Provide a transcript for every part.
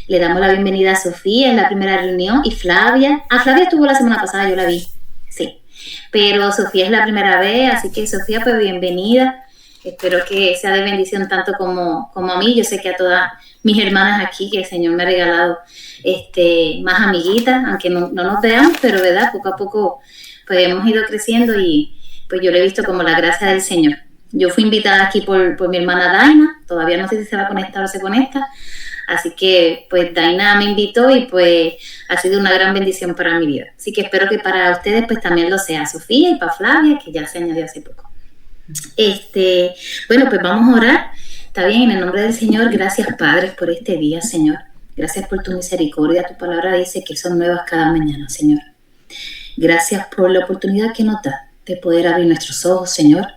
Le damos la bienvenida a Sofía en la primera reunión y Flavia. Flavia estuvo la semana pasada, yo la vi, sí. Pero Sofía es la primera vez, así que Sofía, pues bienvenida. Espero que sea de bendición tanto como a mí. Yo sé que a todas mis hermanas aquí, que el Señor me ha regalado más amiguitas, aunque no nos veamos, pero verdad, poco a poco pues hemos ido creciendo y pues yo lo he visto como la gracia del Señor. Yo fui invitada aquí por mi hermana Daina, todavía no sé si se va a conectar o se conecta, así que pues Daina me invitó y pues ha sido una gran bendición para mi vida. Así que espero que para ustedes pues también lo sea, Sofía y para Flavia, que ya se añadió hace poco. Bueno, pues vamos a orar. Está bien, en el nombre del Señor, gracias Padre por este día, Señor. Gracias por tu misericordia. Tu palabra dice que son nuevas cada mañana, Señor. Gracias por la oportunidad que nos da de poder abrir nuestros ojos, Señor,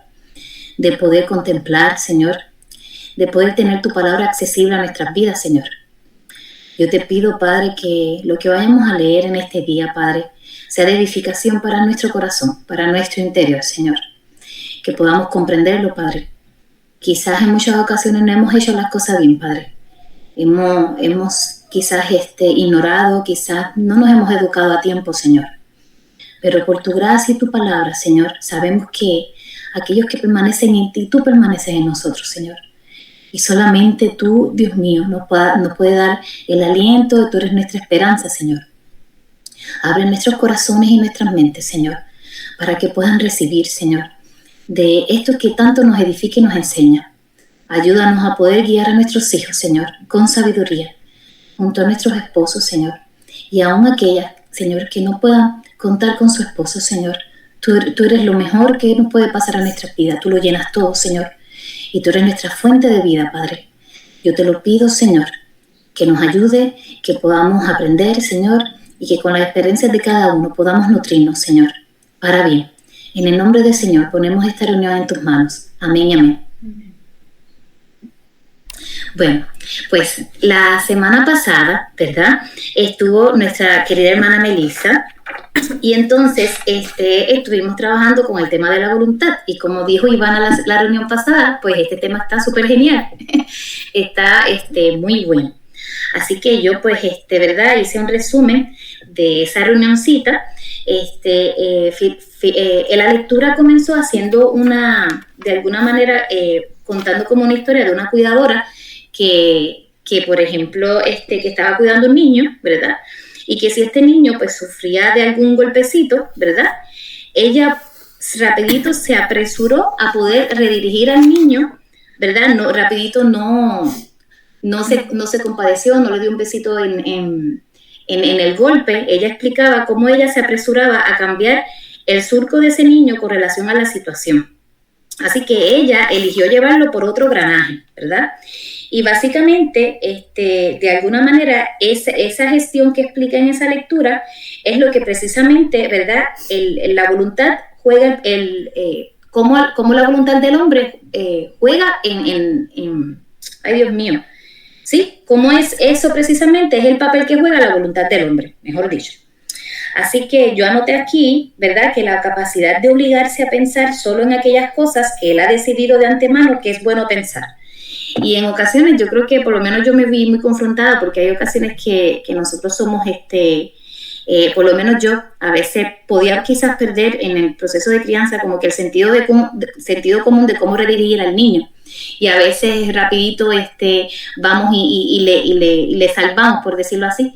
de poder contemplar, Señor, de poder tener tu palabra accesible a nuestras vidas, Señor. Yo te pido, Padre, que lo que vayamos a leer en este día, Padre, sea de edificación para nuestro corazón, para nuestro interior, Señor. Que podamos comprenderlo, Padre. Quizás en muchas ocasiones no hemos hecho las cosas bien, Padre. Hemos quizás ignorado, quizás no nos hemos educado a tiempo, Señor. Pero por tu gracia y tu palabra, Señor, sabemos que aquellos que permanecen en ti, tú permaneces en nosotros, Señor. Y solamente tú, Dios mío, nos puede dar el aliento, tú eres nuestra esperanza, Señor. Abre nuestros corazones y nuestras mentes, Señor, para que puedan recibir, Señor, de esto que tanto nos edifica y nos enseña. Ayúdanos a poder guiar a nuestros hijos, Señor, con sabiduría, junto a nuestros esposos, Señor, y aún aquellas, Señor, que no puedan contar con su esposo, Señor. Tú eres lo mejor que nos puede pasar a nuestras vidas. Tú lo llenas todo, Señor, y tú eres nuestra fuente de vida, Padre. Yo te lo pido, Señor, que nos ayude, que podamos aprender, Señor, y que con las experiencias de cada uno podamos nutrirnos, Señor, para bien. En el nombre del Señor ponemos esta reunión en tus manos. Amén y amén. Bueno, pues la semana pasada, ¿verdad? Estuvo nuestra querida hermana Melissa y entonces estuvimos trabajando con el tema de la voluntad y como dijo Ivana la reunión pasada, pues este tema está súper genial, está muy bueno. Así que yo pues, ¿verdad? Hice un resumen de esa reunioncita. La lectura comenzó haciendo de alguna manera, contando como una historia de una cuidadora que por ejemplo, que estaba cuidando a un niño, ¿verdad? Y que si este niño pues sufría de algún golpecito, ¿verdad? Ella rapidito se apresuró a poder redirigir al niño, ¿verdad? No se compadeció, no le dio un besito en el golpe. Ella explicaba cómo ella se apresuraba a cambiar el surco de ese niño con relación a la situación. Así que ella eligió llevarlo por otro granaje, ¿verdad? Y básicamente, de alguna manera, esa gestión que explica en esa lectura es lo que precisamente, ¿verdad? La voluntad juega, cómo la voluntad del hombre juega ay Dios mío, ¿sí? ¿Cómo es eso precisamente? Es el papel que juega la voluntad del hombre, mejor dicho. Así que yo anoté aquí, ¿verdad?, que la capacidad de obligarse a pensar solo en aquellas cosas que él ha decidido de antemano que es bueno pensar. Y en ocasiones yo creo que por lo menos yo me vi muy confrontada porque hay ocasiones que nosotros somos, por lo menos yo a veces podía quizás perder en el proceso de crianza como que el sentido común de cómo redirigir al niño. Y a veces rapidito vamos y le salvamos, por decirlo así.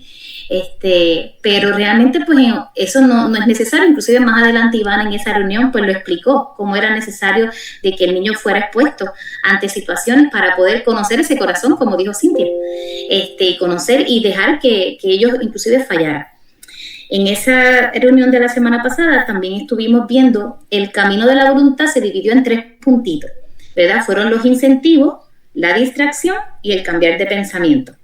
Pero realmente pues eso no es necesario. Inclusive más adelante Ivana en esa reunión pues lo explicó, cómo era necesario de que el niño fuera expuesto ante situaciones para poder conocer ese corazón, como dijo Cintia, y conocer y dejar que ellos inclusive fallaran. En esa reunión de la semana pasada también estuvimos viendo el camino de la voluntad. Se dividió en 3 puntitos, ¿verdad? Fueron los incentivos, la distracción y el cambiar de pensamiento.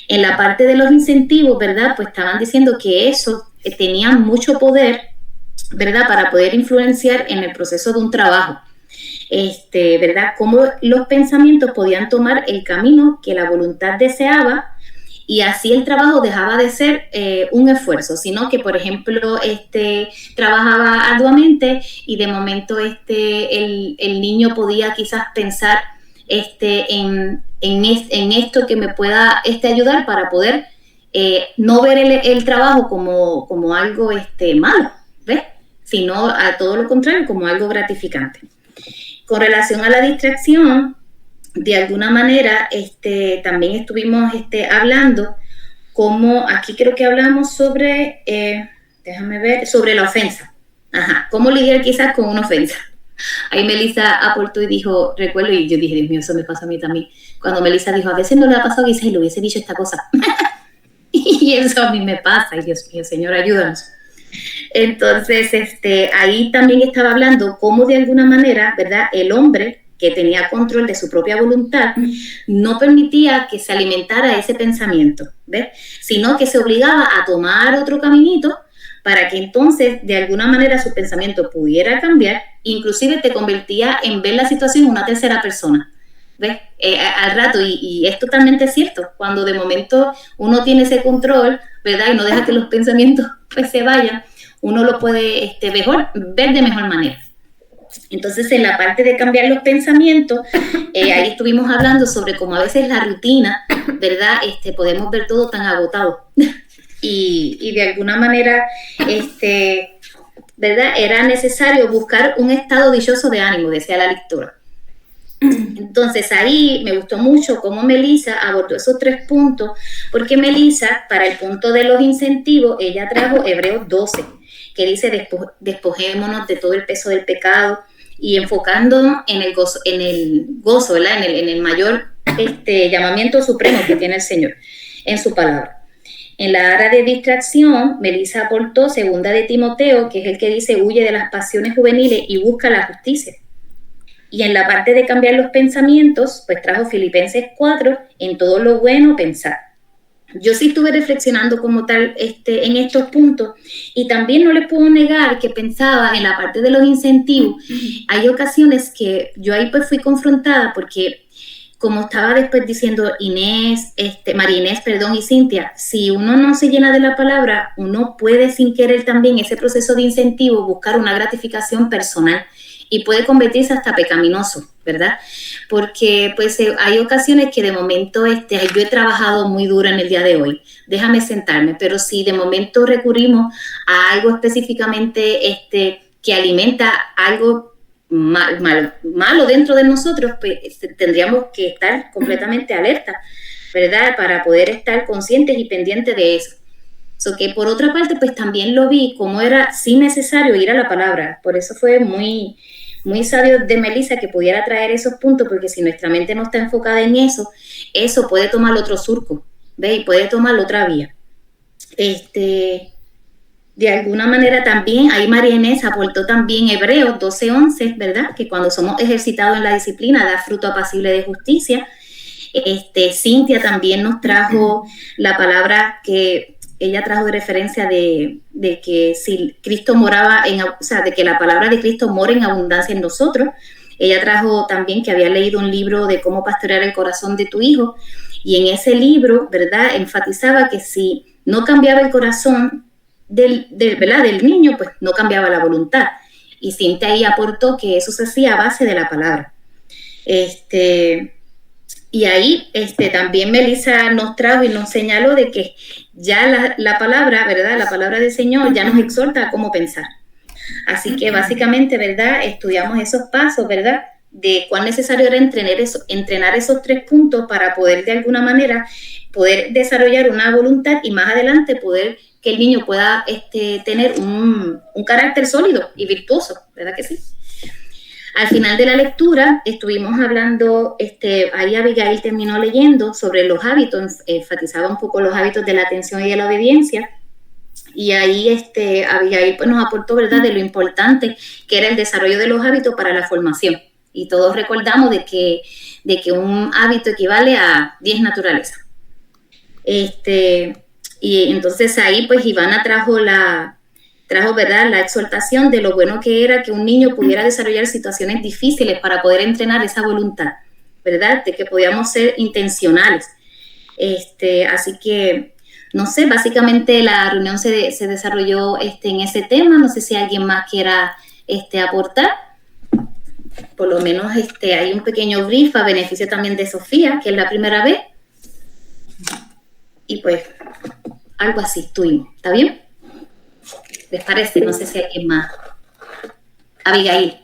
En la parte de los incentivos, ¿verdad? Pues estaban diciendo que eso tenía mucho poder, ¿verdad? Para poder influenciar en el proceso de un trabajo. ¿Verdad? Cómo los pensamientos podían tomar el camino que la voluntad deseaba y así el trabajo dejaba de ser un esfuerzo, sino que, por ejemplo, trabajaba arduamente y de momento el niño podía quizás pensar en esto que me pueda ayudar para poder no ver el trabajo como algo malo, ¿ves? Sino a todo lo contrario, como algo gratificante. Con relación a la distracción, de alguna manera también estuvimos hablando, como aquí creo que hablamos sobre, déjame ver, sobre la ofensa. Ajá, cómo lidiar quizás con una ofensa. Ahí Melissa aportó y dijo, recuerdo, y yo dije, Dios mío, eso me pasa a mí también. Cuando Melissa dijo, a veces no le ha pasado que dice, le hubiese dicho esta cosa. Y eso a mí me pasa, y Dios mío, Señor, ayúdanos. Entonces, ahí también estaba hablando cómo de alguna manera, ¿verdad? El hombre que tenía control de su propia voluntad no permitía que se alimentara ese pensamiento, ¿ves? Sino que se obligaba a tomar otro caminito para que entonces de alguna manera su pensamiento pudiera cambiar, inclusive te convertía en ver la situación en una tercera persona, ¿ves? Al rato, y es totalmente cierto, cuando de momento uno tiene ese control, ¿verdad? Y no deja que los pensamientos pues se vayan, uno lo puede ver de mejor manera. Entonces, en la parte de cambiar los pensamientos, ahí estuvimos hablando sobre cómo a veces la rutina, ¿verdad? Podemos ver todo tan agotado. Y de alguna manera, ¿verdad? Era necesario buscar un estado dichoso de ánimo, decía la lectora. Entonces ahí me gustó mucho cómo Melissa abordó esos 3 puntos, porque Melissa, para el punto de los incentivos, ella trajo Hebreos 12, que dice despojémonos de todo el peso del pecado y enfocándonos en el gozo, ¿verdad? En el mayor llamamiento supremo que tiene el Señor en su palabra. En la área de distracción, Melissa aportó 2 de Timoteo, que es el que dice huye de las pasiones juveniles y busca la justicia. Y en la parte de cambiar los pensamientos, pues trajo Filipenses 4, en todo lo bueno pensar. Yo sí estuve reflexionando como tal en estos puntos, y también no les puedo negar que pensaba en la parte de los incentivos. Hay ocasiones que yo ahí pues fui confrontada porque, como estaba después diciendo María Inés, y Cintia, si uno no se llena de la palabra, uno puede sin querer también ese proceso de incentivo buscar una gratificación personal y puede convertirse hasta pecaminoso, ¿verdad? Porque pues hay ocasiones que de momento yo he trabajado muy duro en el día de hoy, déjame sentarme, pero si de momento recurrimos a algo específicamente que alimenta algo malo dentro de nosotros, pues tendríamos que estar completamente alerta, ¿verdad? Para poder estar conscientes y pendientes de eso. So que por otra parte, pues también lo vi como era sí necesario ir a la palabra. Por eso fue muy, muy sabio de Melissa que pudiera traer esos puntos, porque si nuestra mente no está enfocada en eso puede tomar otro surco, ¿ves? Y puede tomar otra vía. De alguna manera también, ahí María Inés aportó también Hebreos 12:11, ¿verdad? Que cuando somos ejercitados en la disciplina da fruto apacible de justicia. Cintia también nos trajo la palabra que ella trajo de referencia de que si Cristo moraba de que la palabra de Cristo mora en abundancia en nosotros. Ella trajo también que había leído un libro de cómo pastorear el corazón de tu hijo, y en ese libro, ¿verdad?, enfatizaba que si no cambiaba el corazón del niño, pues no cambiaba la voluntad. Y Cintia ahí aportó que eso se hacía a base de la palabra. Y ahí también Melissa nos trajo y nos señaló de que ya la palabra, ¿verdad?, la palabra del Señor ya nos exhorta a cómo pensar. Así que básicamente, ¿verdad?, estudiamos esos pasos, ¿verdad?, de cuán necesario era entrenar esos 3 puntos para poder de alguna manera poder desarrollar una voluntad y más adelante poder que el niño pueda tener un carácter sólido y virtuoso, ¿verdad que sí? Al final de la lectura estuvimos hablando, ahí Abigail terminó leyendo sobre los hábitos, enfatizaba un poco los hábitos de la atención y de la obediencia, y ahí Abigail pues, nos aportó, ¿verdad?, de lo importante que era el desarrollo de los hábitos para la formación, y todos recordamos de que un hábito equivale a 10 naturalezas. Y entonces ahí pues Ivana trajo, ¿verdad?, la exhortación de lo bueno que era que un niño pudiera desarrollar situaciones difíciles para poder entrenar esa voluntad, ¿verdad?, de que podíamos ser intencionales. Así que, no sé, básicamente la reunión se desarrolló en ese tema. No sé si alguien más quiera aportar. por lo menos hay un pequeño brief a beneficio también de Sofía, que es la primera vez. Y pues, algo así estuvimos. ¿Está bien? ¿Les parece? No sé si hay alguien más. Abigail.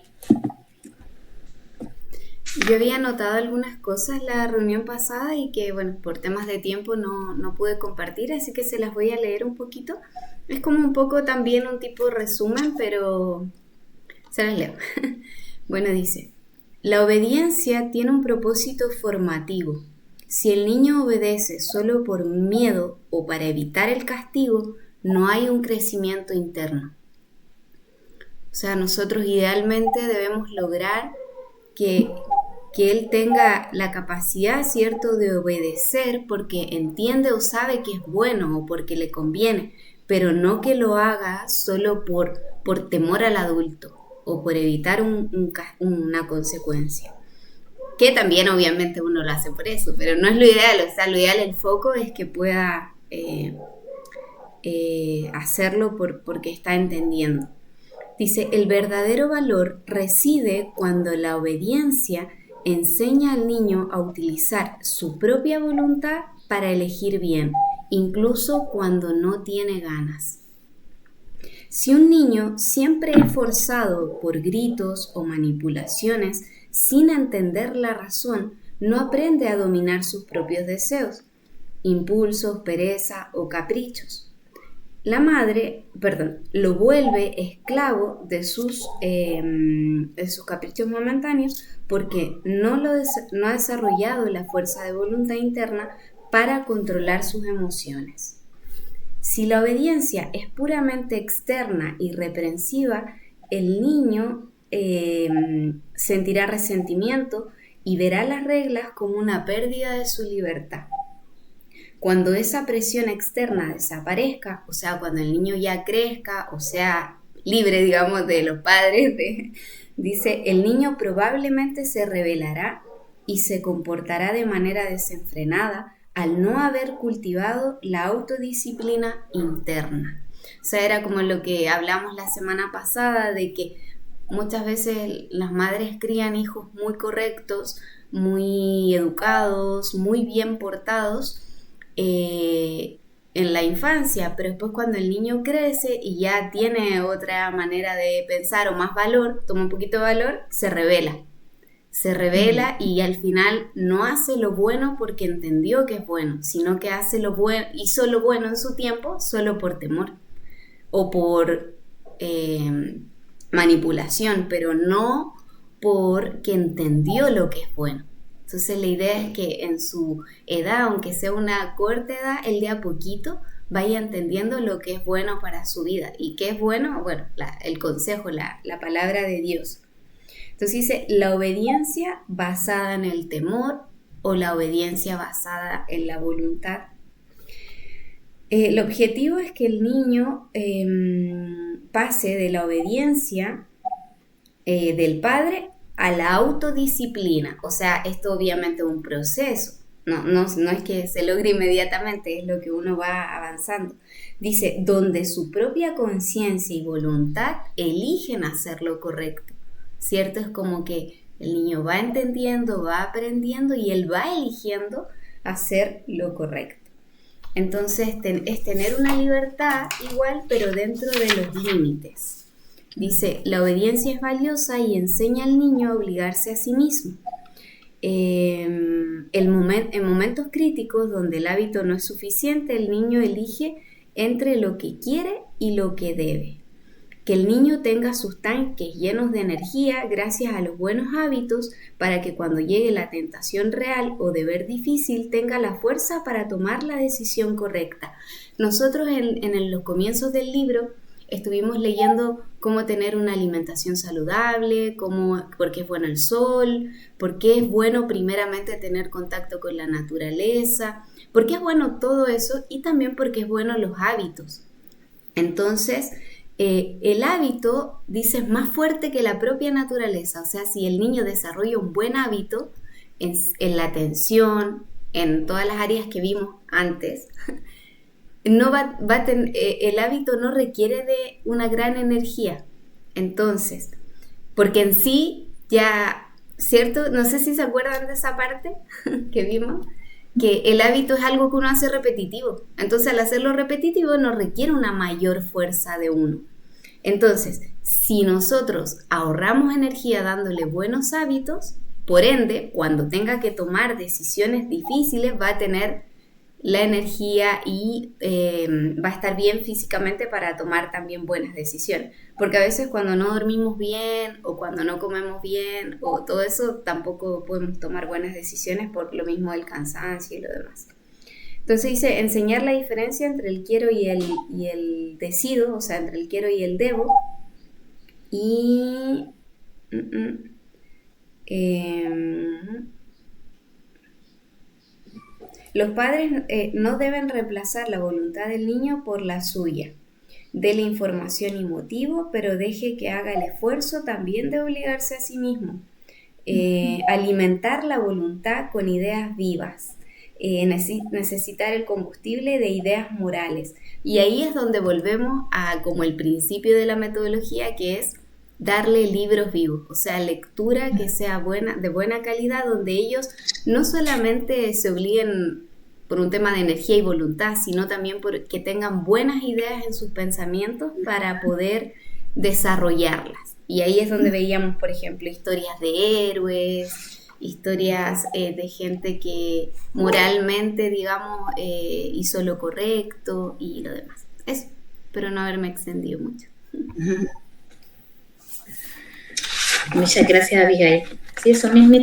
Yo había anotado algunas cosas la reunión pasada y que, bueno, por temas de tiempo no pude compartir, así que se las voy a leer un poquito. Es como un poco también un tipo de resumen, pero se las leo. Bueno, dice, la obediencia tiene un propósito formativo. Si el niño obedece solo por miedo o para evitar el castigo, no hay un crecimiento interno. O sea, nosotros idealmente debemos lograr que, que él tenga la capacidad, ¿cierto?, de obedecer porque entiende o sabe que es bueno o porque le conviene, pero no que lo haga solo por temor al adulto o por evitar una consecuencia. Que también obviamente uno lo hace por eso, pero no es lo ideal, o sea, lo ideal, el foco es que pueda hacerlo porque está entendiendo. Dice, el verdadero valor reside cuando la obediencia enseña al niño a utilizar su propia voluntad para elegir bien, incluso cuando no tiene ganas. Si un niño siempre es forzado por gritos o manipulaciones sin entender la razón, no aprende a dominar sus propios deseos, impulsos, pereza o caprichos. La madre, lo vuelve esclavo de sus caprichos momentáneos porque no ha desarrollado la fuerza de voluntad interna para controlar sus emociones. Si la obediencia es puramente externa y reprensiva, el niño sentirá resentimiento y verá las reglas como una pérdida de su libertad. Cuando esa presión externa desaparezca, o sea, cuando el niño ya crezca, o sea, libre, digamos, de los padres, dice, el niño probablemente se rebelará y se comportará de manera desenfrenada al no haber cultivado la autodisciplina interna. O sea, era como lo que hablamos la semana pasada, de que muchas veces las madres crían hijos muy correctos, muy educados, muy bien portados, en la infancia, pero después cuando el niño crece y ya tiene otra manera de pensar o más valor, toma un poquito de valor, se revela y al final no hace lo bueno porque entendió que es bueno, sino que hizo lo bueno en su tiempo solo por temor o por manipulación, pero no porque entendió lo que es bueno. Entonces la idea es que en su edad, aunque sea una corta edad, él de a poquito vaya entendiendo lo que es bueno para su vida. ¿Y qué es bueno? Bueno, el consejo, la palabra de Dios. Entonces dice, la obediencia basada en el temor o la obediencia basada en la voluntad. El objetivo es que el niño pase de la obediencia del padre a la autodisciplina. O sea, esto obviamente es un proceso. No es que se logre inmediatamente, es lo que uno va avanzando. Dice, donde su propia conciencia y voluntad eligen hacer lo correcto. ¿Cierto? Es como que el niño va entendiendo, va aprendiendo y él va eligiendo hacer lo correcto. Entonces es tener una libertad igual, pero dentro de los límites. Dice, la obediencia es valiosa y enseña al niño a obligarse a sí mismo. En momentos críticos donde el hábito no es suficiente, el niño elige entre lo que quiere y lo que debe. Que el niño tenga sus tanques llenos de energía gracias a los buenos hábitos para que cuando llegue la tentación real o deber difícil tenga la fuerza para tomar la decisión correcta. Nosotros en los comienzos del libro estuvimos leyendo cómo tener una alimentación saludable, por qué es bueno el sol, por qué es bueno primeramente tener contacto con la naturaleza, por qué es bueno todo eso y también por qué es bueno los hábitos. Entonces, el hábito, dice, es más fuerte que la propia naturaleza. O sea, si el niño desarrolla un buen hábito en la atención, en todas las áreas que vimos antes, el hábito no requiere de una gran energía. Entonces, porque en sí ya, ¿cierto? No sé si se acuerdan de esa parte que vimos, que el hábito es algo que uno hace repetitivo. Entonces, al hacerlo repetitivo no requiere una mayor fuerza de uno. Entonces, si nosotros ahorramos energía dándole buenos hábitos, por ende, cuando tenga que tomar decisiones difíciles, va a tener la energía y va a estar bien físicamente para tomar también buenas decisiones. Porque a veces cuando no dormimos bien o cuando no comemos bien o todo eso, tampoco podemos tomar buenas decisiones por lo mismo del cansancio y lo demás. Entonces dice, enseñar la diferencia entre el quiero y el decido, o sea, entre el quiero y el debo. Y... los padres no deben reemplazar la voluntad del niño por la suya. Dele información y motivo, pero deje que haga el esfuerzo también de obligarse a sí mismo. Alimentar la voluntad con ideas vivas. Necesitar el combustible de ideas morales. Y ahí es donde volvemos a como el principio de la metodología, que es darle libros vivos, o sea, lectura que sea buena, de buena calidad, donde ellos no solamente se obliguen por un tema de energía y voluntad, sino también porque tengan buenas ideas en sus pensamientos para poder desarrollarlas. Y ahí es donde veíamos, por ejemplo, historias de héroes, historias de gente que moralmente, digamos, hizo lo correcto y lo demás. Eso, pero no haberme extendido mucho. Muchas gracias, Abigail. Sí, eso mismo.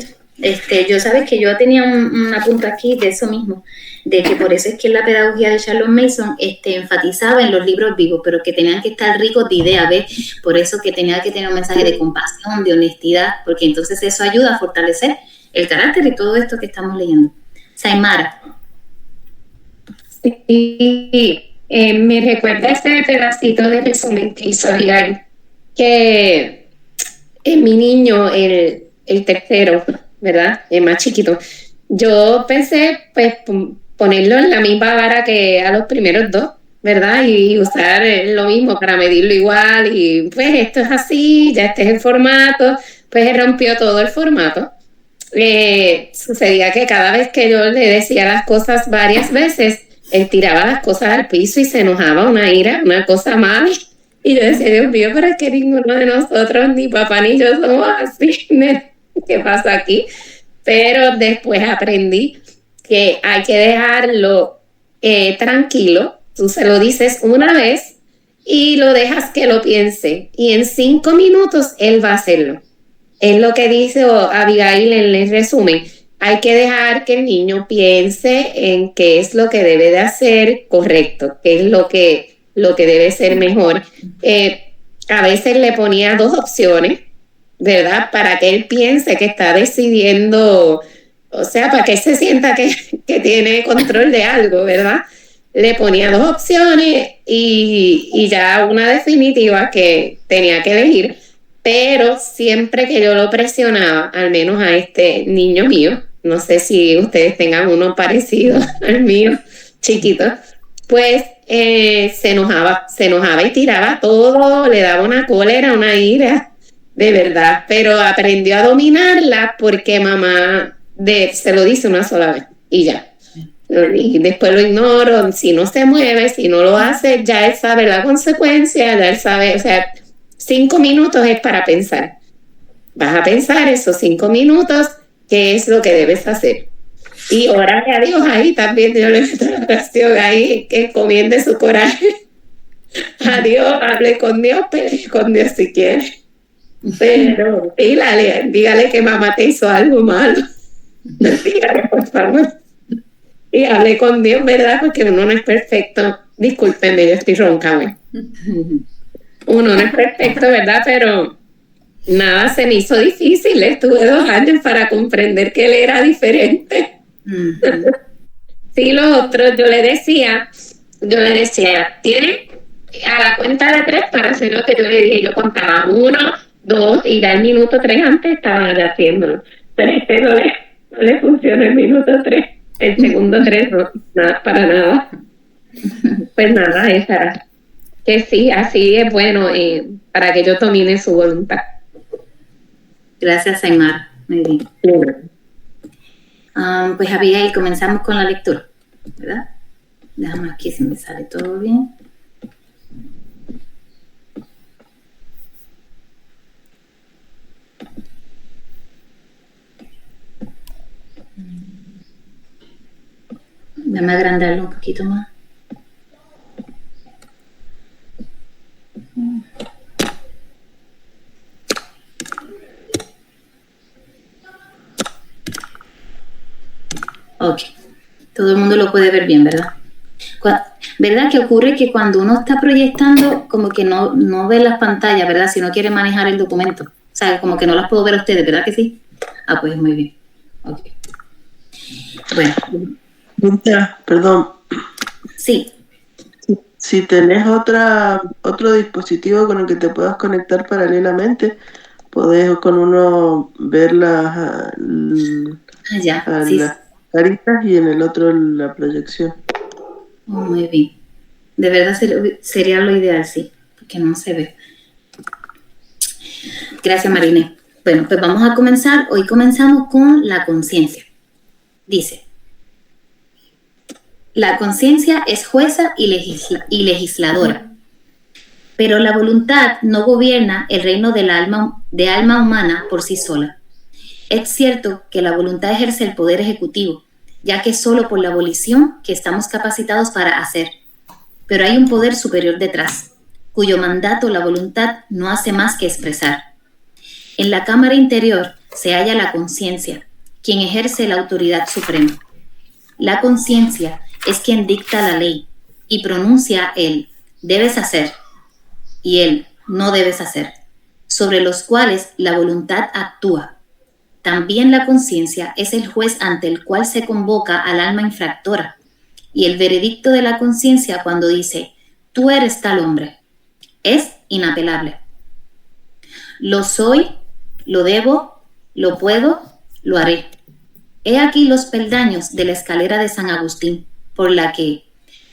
Yo sabes que yo tenía un apunto aquí de eso mismo, de que por eso es que la pedagogía de Charlotte Mason enfatizaba en los libros vivos, pero que tenían que estar ricos de ideas, ¿ves? Por eso que tenía que tener un mensaje de compasión, de honestidad, porque entonces eso ayuda a fortalecer el carácter y todo esto que estamos leyendo. Saimara. Sí, me recuerda este pedacito de resumen que hizo Abigail, que mi niño, el tercero, ¿verdad? El más chiquito. Yo pensé, pues, ponerlo en la misma vara que a los primeros dos, ¿verdad? Y usar lo mismo para medirlo igual. Y pues esto es así, ya este es el formato. Pues él rompió todo el formato. Sucedía que cada vez que yo le decía las cosas varias veces, él tiraba las cosas al piso y se enojaba, una ira, una cosa mala. Y yo decía, Dios mío, pero es que ninguno de nosotros, ni papá ni yo, somos así. ¿Qué pasa aquí? Pero después aprendí que hay que dejarlo tranquilo. Tú se lo dices una vez y lo dejas que lo piense. Y en 5 minutos él va a hacerlo. Es lo que dice Abigail en el resumen. Hay que dejar que el niño piense en qué es lo que debe de hacer correcto, qué es lo que debe ser mejor. A veces le ponía 2 opciones, ¿verdad? Para que él piense que está decidiendo, o sea, para que él se sienta que tiene control de algo, ¿verdad? Le ponía 2 opciones y ya una definitiva que tenía que elegir, pero siempre que yo lo presionaba, al menos a este niño mío, no sé si ustedes tengan uno parecido al mío, chiquito, pues se enojaba y tiraba todo, le daba una cólera, una ira, de verdad, pero aprendió a dominarla porque mamá se lo dice una sola vez y ya. Y después lo ignoro, si no se mueve, si no lo hace, ya él sabe la consecuencia, ya él sabe, o sea, 5 minutos es para pensar. Vas a pensar esos 5 minutos, qué es lo que debes hacer. Y órale a Dios ahí también, yo le meto la oración ahí, que encomiende su coraje a Dios, hable con Dios, pelee con Dios si quiere. Pero dígale que mamá te hizo algo malo. Dígale, por favor. Y hable con Dios, ¿verdad? Porque uno no es perfecto. Discúlpenme, yo estoy ronca, güey. Uno no es perfecto, ¿verdad? Pero nada se me hizo difícil. Estuve 2 años para comprender que él era diferente. Sí, lo otro, yo le decía, tiene a la cuenta de 3 para hacer lo que yo le dije. Yo contaba 1, 2 y ya el minuto 3 antes estaban ya haciéndolo. Pero no le funciona el minuto 3. El segundo 3 no, nada, para nada. Pues nada, esa, que sí, así es bueno para que yo domine su voluntad. Gracias, Aymar. Muy bien. Pues Abigail, comenzamos con la lectura, ¿verdad? Déjame aquí si me sale todo bien. Déjame agrandarlo un poquito más. Ok, todo el mundo lo puede ver bien, ¿verdad? ¿Verdad que ocurre que cuando uno está proyectando, como que no ve las pantallas, ¿verdad? Si no quiere manejar el documento. O sea, como que no las puedo ver a ustedes, ¿verdad que sí? Pues muy bien. Ok. Bueno. Perdón. Sí. Si tenés otro dispositivo con el que te puedas conectar paralelamente, podés con uno ver las caritas y en el otro la proyección. Muy bien. De verdad sería lo ideal, sí, porque no se ve. Gracias, Mariné. Bueno, pues vamos a comenzar. Hoy comenzamos con la conciencia. Dice, la conciencia es jueza y legisladora, pero la voluntad no gobierna el reino del alma humana por sí sola. Es cierto que la voluntad ejerce el poder ejecutivo, ya que es solo por la abolición que estamos capacitados para hacer. Pero hay un poder superior detrás, cuyo mandato la voluntad no hace más que expresar. En la cámara interior se halla la conciencia, quien ejerce la autoridad suprema. La conciencia es quien dicta la ley y pronuncia el debes hacer y el no debes hacer, sobre los cuales la voluntad actúa. También la conciencia es el juez ante el cual se convoca al alma infractora, y el veredicto de la conciencia cuando dice, tú eres tal hombre, es inapelable. Lo soy, lo debo, lo puedo, lo haré. He aquí los peldaños de la escalera de San Agustín, por la que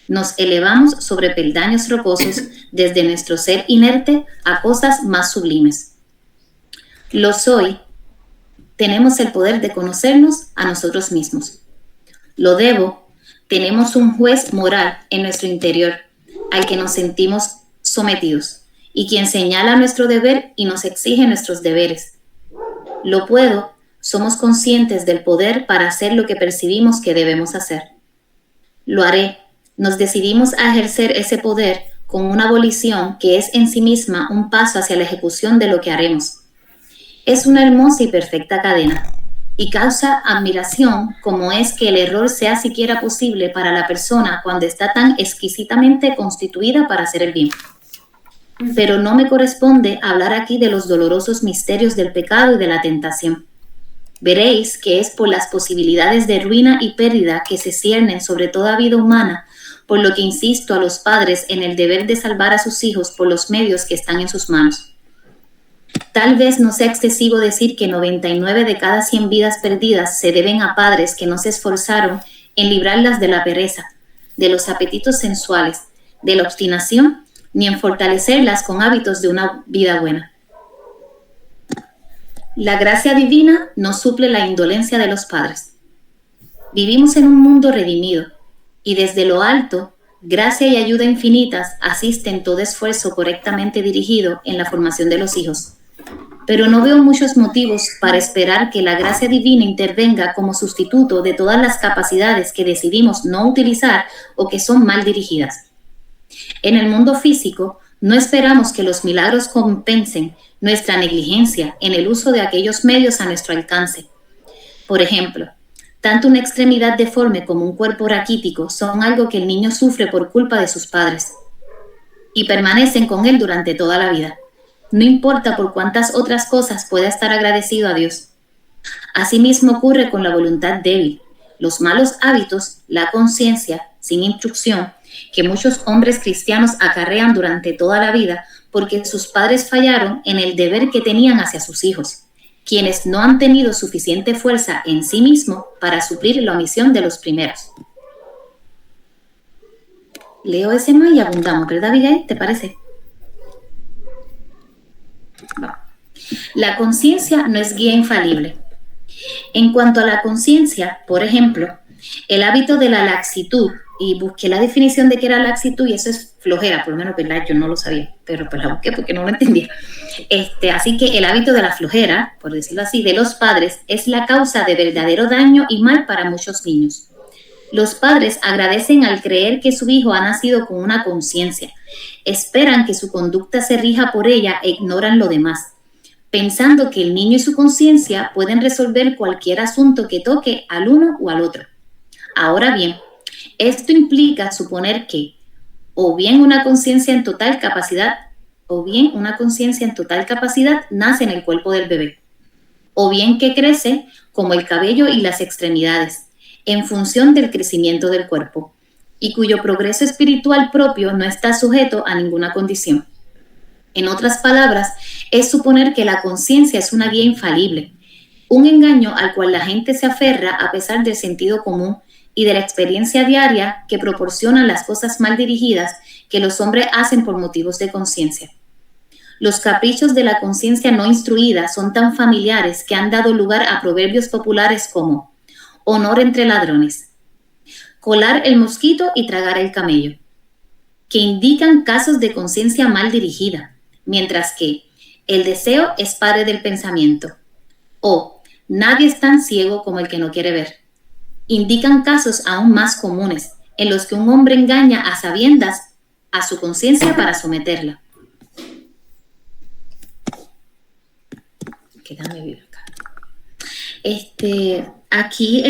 nos elevamos sobre peldaños rocosos desde nuestro ser inerte a cosas más sublimes. Lo soy, tenemos el poder de conocernos a nosotros mismos. Lo debo, tenemos un juez moral en nuestro interior al que nos sentimos sometidos y quien señala nuestro deber y nos exige nuestros deberes. Lo puedo, somos conscientes del poder para hacer lo que percibimos que debemos hacer. Lo haré, nos decidimos a ejercer ese poder con una abolición que es en sí misma un paso hacia la ejecución de lo que haremos. Es una hermosa y perfecta cadena, y causa admiración como es que el error sea siquiera posible para la persona cuando está tan exquisitamente constituida para hacer el bien. Pero no me corresponde hablar aquí de los dolorosos misterios del pecado y de la tentación. Veréis que es por las posibilidades de ruina y pérdida que se ciernen sobre toda vida humana, por lo que insisto a los padres en el deber de salvar a sus hijos por los medios que están en sus manos. Tal vez no sea excesivo decir que 99 de cada 100 vidas perdidas se deben a padres que no se esforzaron en librarlas de la pereza, de los apetitos sensuales, de la obstinación, ni en fortalecerlas con hábitos de una vida buena. La gracia divina no suple la indolencia de los padres. Vivimos en un mundo redimido, y desde lo alto, gracia y ayuda infinitas asisten todo esfuerzo correctamente dirigido en la formación de los hijos. Pero no veo muchos motivos para esperar que la gracia divina intervenga como sustituto de todas las capacidades que decidimos no utilizar o que son mal dirigidas. En el mundo físico, no esperamos que los milagros compensen nuestra negligencia en el uso de aquellos medios a nuestro alcance. Por ejemplo, tanto una extremidad deforme como un cuerpo raquítico son algo que el niño sufre por culpa de sus padres y permanecen con él durante toda la vida. No importa por cuántas otras cosas pueda estar agradecido a Dios. Asimismo ocurre con la voluntad débil, los malos hábitos, la conciencia sin instrucción, que muchos hombres cristianos acarrean durante toda la vida porque sus padres fallaron en el deber que tenían hacia sus hijos, quienes no han tenido suficiente fuerza en sí mismos para suplir la omisión de los primeros. Leo ese más y abundamos, ¿verdad, Abigail? ¿Te parece? La conciencia no es guía infalible. En cuanto a la conciencia, por ejemplo, el hábito de la laxitud, y busqué la definición de qué era laxitud y eso es flojera, por lo menos, ¿verdad? Yo no lo sabía, pero pues la busqué porque no lo entendía. Así que el hábito de la flojera, por decirlo así, de los padres es la causa de verdadero daño y mal para muchos niños. Los padres agradecen al creer que su hijo ha nacido con una conciencia, esperan que su conducta se rija por ella e ignoran lo demás, pensando que el niño y su conciencia pueden resolver cualquier asunto que toque al uno o al otro. Ahora bien, esto implica suponer que o bien una conciencia en total capacidad nace en el cuerpo del bebé, o bien que crece como el cabello y las extremidades, en función del crecimiento del cuerpo, y cuyo progreso espiritual propio no está sujeto a ninguna condición. En otras palabras, es suponer que la conciencia es una guía infalible, un engaño al cual la gente se aferra a pesar del sentido común y de la experiencia diaria que proporcionan las cosas mal dirigidas que los hombres hacen por motivos de conciencia. Los caprichos de la conciencia no instruida son tan familiares que han dado lugar a proverbios populares como honor entre ladrones, colar el mosquito y tragar el camello, que indican casos de conciencia mal dirigida, mientras que el deseo es padre del pensamiento, o nadie es tan ciego como el que no quiere ver. Indican casos aún más comunes, en los que un hombre engaña a sabiendas a su conciencia para someterla. Déjame ver acá. Aquí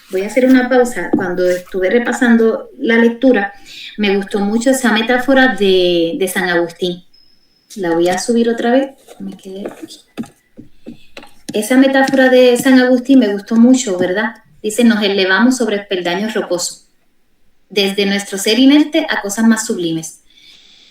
voy a hacer una pausa. Cuando estuve repasando la lectura, me gustó mucho esa metáfora de San Agustín. La voy a subir otra vez. Me quedé aquí. Esa metáfora de San Agustín me gustó mucho, ¿verdad? Dice, nos elevamos sobre peldaños rocosos, desde nuestro ser inerte a cosas más sublimes.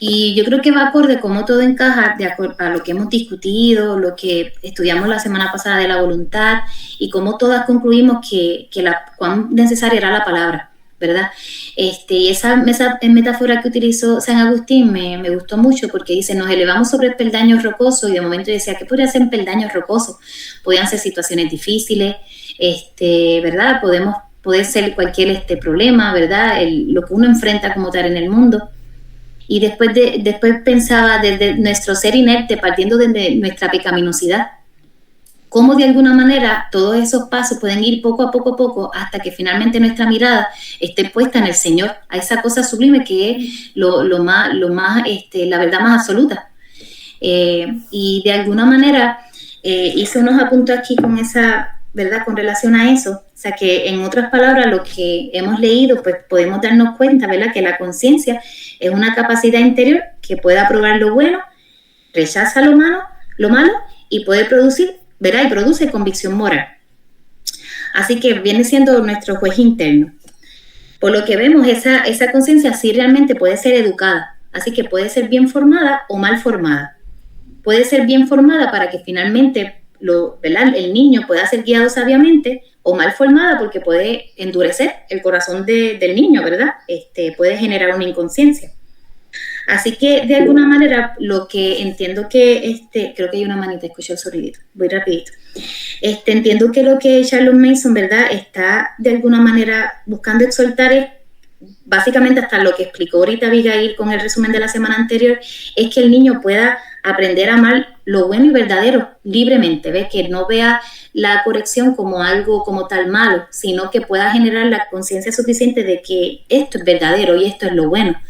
Y yo creo que va acorde cómo todo encaja de acuerdo a lo que hemos discutido, lo que estudiamos la semana pasada de la voluntad y cómo todas concluimos que cuán necesaria era la palabra, ¿verdad? Y esa metáfora que utilizó San Agustín me gustó mucho porque dice, nos elevamos sobre peldaños rocosos y de momento yo decía, ¿qué podría ser peldaños rocosos? Podían ser situaciones difíciles, ¿verdad? Puede ser cualquier problema, ¿verdad? Lo que uno enfrenta como tal en el mundo. Y después pensaba desde nuestro ser inerte, partiendo desde nuestra pecaminosidad, cómo de alguna manera todos esos pasos pueden ir poco a poco hasta que finalmente nuestra mirada esté puesta en el Señor, a esa cosa sublime que es la verdad más absoluta. Y de alguna manera hice unos apuntes aquí con esa, ¿verdad? Con relación a eso. O sea que en otras palabras, lo que hemos leído, pues podemos darnos cuenta, ¿verdad? Que la conciencia es una capacidad interior que puede aprobar lo bueno, rechaza lo malo y puede producir, ¿verdad? Y produce convicción moral. Así que viene siendo nuestro juez interno. Por lo que vemos, esa conciencia sí realmente puede ser educada. Así que puede ser bien formada o mal formada. Puede ser bien formada para que finalmente ¿verdad? El niño pueda ser guiado sabiamente, o mal formada porque puede endurecer el corazón del niño, ¿verdad? Puede generar una inconsciencia. Así que de alguna manera lo que entiendo que, creo que hay una manita, escucho el sonidito, voy rapidito. Entiendo que lo que Charles Mason, ¿verdad? Está de alguna manera buscando exhortar es, básicamente hasta lo que explicó ahorita Abigail con el resumen de la semana anterior, es que el niño pueda aprender a amar lo bueno y verdadero libremente, ¿ves? Que no vea la corrección como algo como tal malo, sino que pueda generar la conciencia suficiente de que esto es verdadero y esto es lo bueno,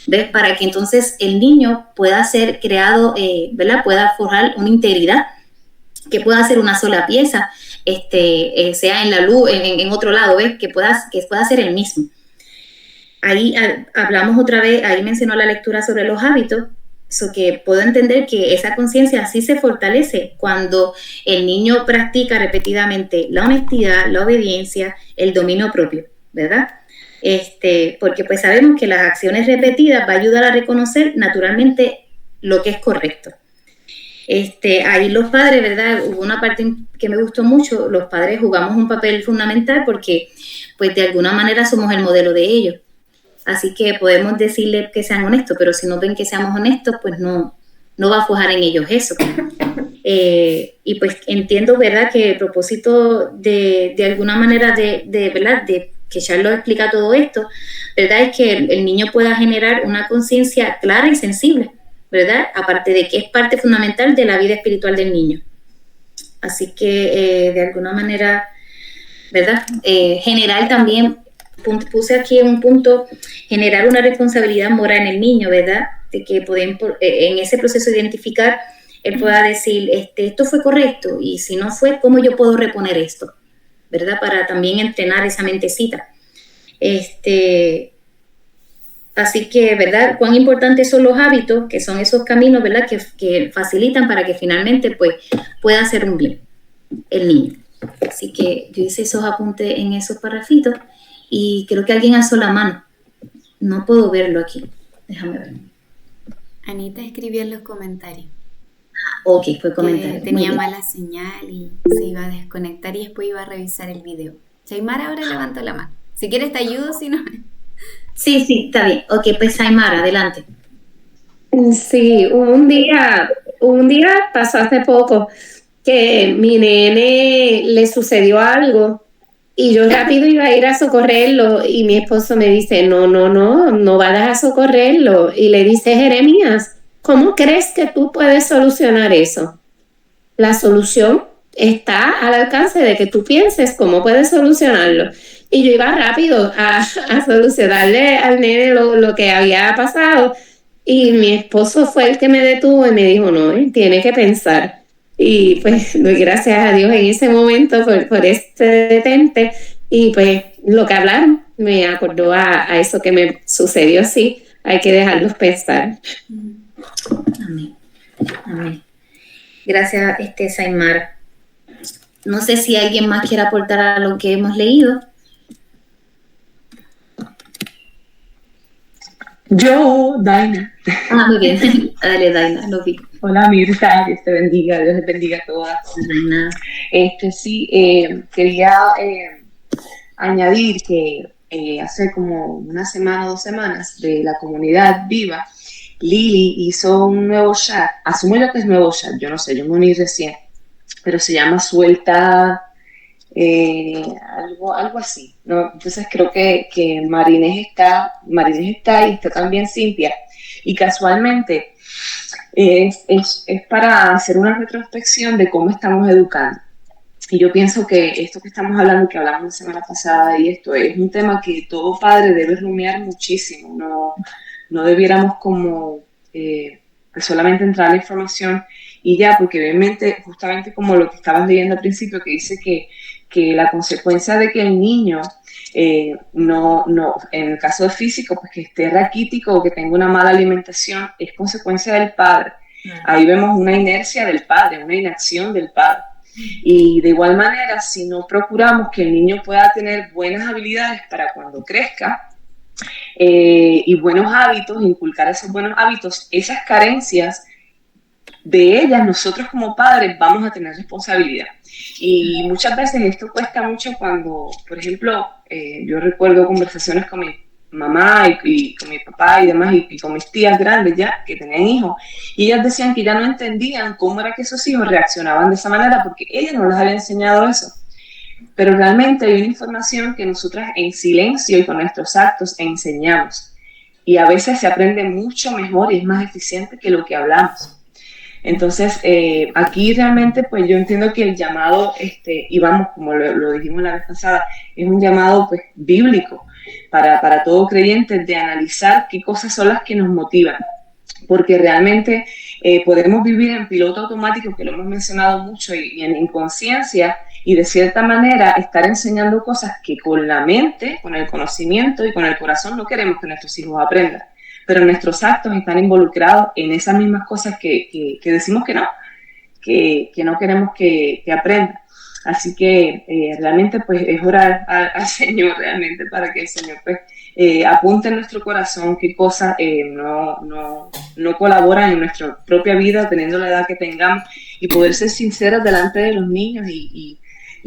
¿ves? Para que entonces el niño pueda ser creado, ¿verdad? Pueda forjar una integridad, que pueda ser una sola pieza, sea en la luz, en otro lado, ¿ves? Que pueda ser el mismo. Ahí hablamos otra vez, ahí mencionó la lectura sobre los hábitos, que puedo entender que esa conciencia sí se fortalece cuando el niño practica repetidamente la honestidad, la obediencia, el dominio propio, ¿verdad? Porque pues sabemos que las acciones repetidas va a ayudar a reconocer naturalmente lo que es correcto. Ahí los padres, ¿verdad? Hubo una parte que me gustó mucho, los padres jugamos un papel fundamental porque pues de alguna manera somos el modelo de ellos. Así que podemos decirles que sean honestos, pero si no ven que seamos honestos, pues no va a forjar en ellos eso. Y pues entiendo, ¿verdad?, que el propósito de alguna manera ¿verdad?, de que Charlotte explica todo esto, ¿verdad?, es que el niño pueda generar una conciencia clara y sensible, ¿verdad?, aparte de que es parte fundamental de la vida espiritual del niño. Así que de alguna manera, ¿verdad?, generar también, puse aquí un punto, generar una responsabilidad moral en el niño, ¿verdad?, de que pueden en ese proceso identificar, él pueda decir, esto fue correcto, y si no fue, ¿cómo yo puedo reponer esto?, ¿verdad?, para también entrenar esa mentecita. Así que, ¿verdad?, cuán importantes son los hábitos, que son esos caminos, ¿verdad?, que facilitan para que finalmente pues pueda hacer un bien el niño. Así que yo hice esos apuntes en esos parrafitos y creo que alguien alzó la mano. No puedo verlo aquí. Déjame ver. Anita escribió en los comentarios. Ok, fue comentario. Tenía mala señal y se iba a desconectar y después iba a revisar el video. Chaimara ahora levantó la mano. Si quieres te ayudo, si no... Sí, está bien. Ok, pues Saimara, adelante. Sí, un día pasó hace poco que mi nene le sucedió algo y yo rápido iba a ir a socorrerlo y mi esposo me dice, no vayas a socorrerlo. Y le dice, Jeremías, ¿cómo crees que tú puedes solucionar eso? La solución está al alcance de que tú pienses cómo puedes solucionarlo. Y yo iba rápido a solucionarle al nene lo que había pasado. Y mi esposo fue el que me detuvo y me dijo, no, él tiene que pensar. Y pues doy gracias a Dios en ese momento por este detente. Y pues lo que hablaron me acordó a eso que me sucedió, sí. Hay que dejarlos pensar. Amén. Amén. Gracias, Saimara. No sé si alguien más quiere aportar a lo que hemos leído. Yo, Daina. Muy bien. Dale, Daina, lo vi. Hola, Mirta, Dios te bendiga, Dios les bendiga a todas. Daina. Quería añadir que hace como una semana o 2 semanas de la comunidad viva, Lili hizo un nuevo chat, asumo yo que es nuevo chat, yo no sé, yo me uní recién, pero se llama Suelta, algo así, ¿no? Entonces creo que Marinés está y está también Cintia, y casualmente es para hacer una retrospección de cómo estamos educando. Y yo pienso que esto que estamos hablando, que hablamos la semana pasada, y esto es un tema que todo padre debe rumiar muchísimo. No debiéramos como solamente entrar a la información y ya, porque obviamente, justamente como lo que estabas leyendo al principio, que dice que la consecuencia de que el niño no, en el caso físico, pues que esté raquítico o que tenga una mala alimentación, es consecuencia del padre. Ahí vemos una inercia del padre, una inacción del padre. Y de igual manera, si no procuramos que el niño pueda tener buenas habilidades para cuando crezca y buenos hábitos, inculcar esos buenos hábitos, esas carencias de ellas, nosotros como padres vamos a tener responsabilidad. Y muchas veces esto cuesta mucho cuando, por ejemplo, yo recuerdo conversaciones con mi mamá y con mi papá y demás, y con mis tías grandes ya, que tenían hijos, y ellas decían que ya no entendían cómo era que sus hijos reaccionaban de esa manera, porque ella no les había enseñado eso. Pero realmente hay una información que nosotras en silencio y con nuestros actos enseñamos, y a veces se aprende mucho mejor y es más eficiente que lo que hablamos. Entonces, aquí realmente, pues yo entiendo que el llamado, y vamos, como lo dijimos la vez pasada, es un llamado pues bíblico para todo creyente de analizar qué cosas son las que nos motivan, porque realmente podemos vivir en piloto automático, que lo hemos mencionado mucho, y en inconsciencia, y de cierta manera estar enseñando cosas que con la mente, con el conocimiento y con el corazón no queremos que nuestros hijos aprendan. Pero nuestros actos están involucrados en esas mismas cosas que decimos que no queremos que aprendan. Así que realmente pues es orar al Señor realmente para que el Señor pues apunte en nuestro corazón qué cosas no colaboran en nuestra propia vida teniendo la edad que tengamos, y poder ser sinceros delante de los niños y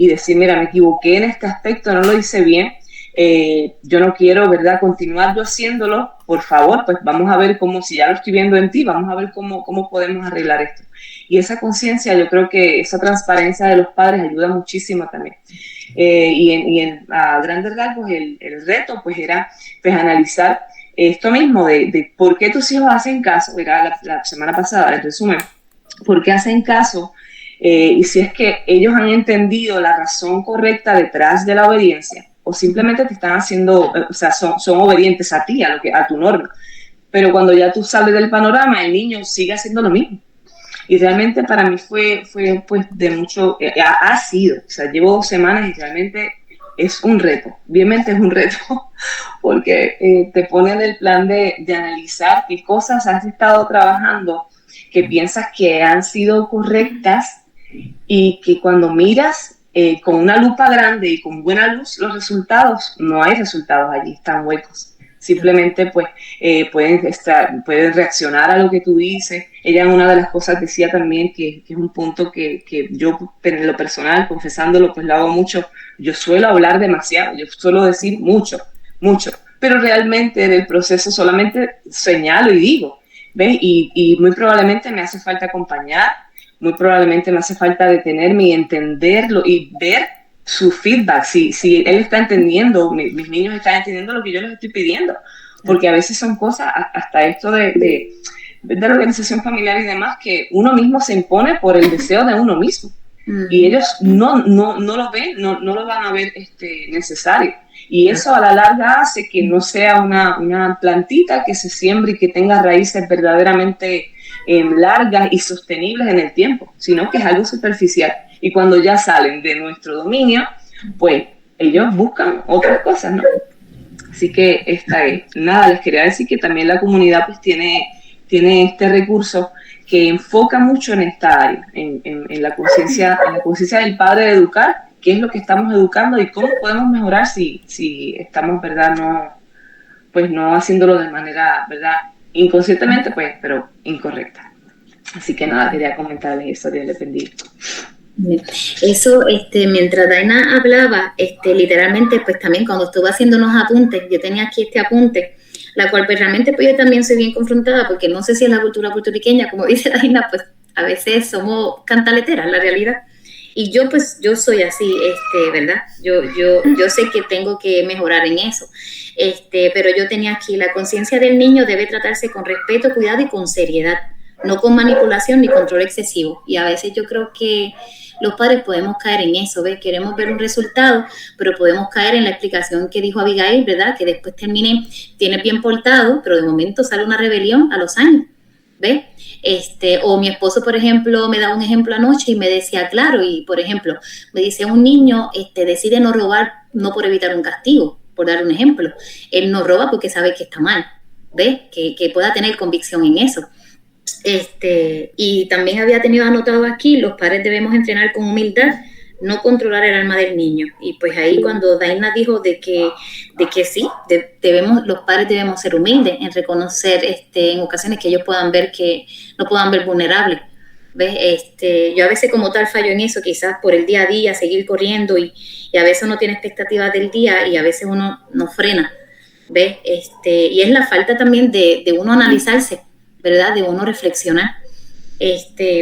decir, mira, me equivoqué en este aspecto, no lo hice bien. yo no quiero, ¿verdad?, continuar yo haciéndolo, por favor, pues vamos a ver cómo, si ya lo estoy viendo en ti, vamos a ver cómo podemos arreglar esto. Y esa conciencia, yo creo que esa transparencia de los padres ayuda muchísimo también. A grandes rasgos, el reto pues era pues analizar esto mismo de por qué tus hijos hacen caso, era la semana pasada, el resumen, por qué hacen caso, y si es que ellos han entendido la razón correcta detrás de la obediencia, o simplemente te están haciendo, o sea, son obedientes a ti, a tu norma. Pero cuando ya tú sales del panorama, el niño sigue haciendo lo mismo. Y realmente para mí fue pues de mucho, ha sido, o sea, llevo 2 semanas y realmente es un reto, obviamente es un reto, porque te pone en el plan de analizar qué cosas has estado trabajando que piensas que han sido correctas y que cuando miras con una lupa grande y con buena luz los resultados, no hay resultados allí, están huecos. Simplemente pues pueden reaccionar a lo que tú dices. Ella en una de las cosas decía también que es un punto que yo en lo personal, confesándolo, pues lo hago mucho. Yo suelo hablar demasiado, yo suelo decir mucho, pero realmente en el proceso solamente señalo y digo, ¿ves? Y muy probablemente me hace falta acompañar, muy probablemente me hace falta detenerme y entenderlo y ver su feedback, si él está entendiendo, mis niños están entendiendo lo que yo les estoy pidiendo, porque a veces son cosas, hasta esto de la organización familiar y demás, que uno mismo se impone por el deseo de uno mismo, y ellos no lo ven, no lo van a ver necesario, y eso a la larga hace que no sea una plantita que se siembre y que tenga raíces verdaderamente largas y sostenibles en el tiempo, sino que es algo superficial. Y cuando ya salen de nuestro dominio, pues ellos buscan otras cosas, ¿no? Así que nada, les quería decir que también la comunidad pues tiene este recurso que enfoca mucho en esta área, en la conciencia del padre de educar, qué es lo que estamos educando y cómo podemos mejorar si estamos, ¿verdad?, no haciéndolo de manera, ¿verdad?, inconscientemente, pues, pero incorrecta. Así que nada, quería comentarles eso, Dios les bendiga. Eso, mientras Daina hablaba, literalmente, pues también cuando estuve haciendo unos apuntes, yo tenía aquí este apunte, la cual pues realmente pues yo también soy bien confrontada, porque no sé si es la cultura puertorriqueña, como dice Daina, pues a veces somos cantaleteras, la realidad, y yo soy así, ¿verdad? Yo sé que tengo que mejorar en eso, pero yo tenía aquí, la conciencia del niño debe tratarse con respeto, cuidado y con seriedad, no con manipulación ni control excesivo, y a veces yo creo que los padres podemos caer en eso, ¿ves? Queremos ver un resultado, pero podemos caer en la explicación que dijo Abigail, ¿verdad? Que después tiene bien portado, pero de momento sale una rebelión a los años, ¿ves? O mi esposo, por ejemplo, me daba un ejemplo anoche y me decía, claro, y por ejemplo, me dice, un niño decide no robar, no por evitar un castigo, por dar un ejemplo. Él no roba porque sabe que está mal, ¿ves? Que pueda tener convicción en eso. Y también había tenido anotado aquí, los padres debemos entrenar con humildad, no controlar el alma del niño. Y pues ahí cuando Daina dijo de que sí, los padres debemos ser humildes en reconocer en ocasiones que ellos no puedan ver vulnerables. ¿Ves? Yo a veces como tal fallo en eso, quizás por el día a día, seguir corriendo y a veces uno tiene expectativas del día y a veces uno no frena. ¿Ves? Y es la falta también de uno analizarse, ¿verdad? De uno reflexionar,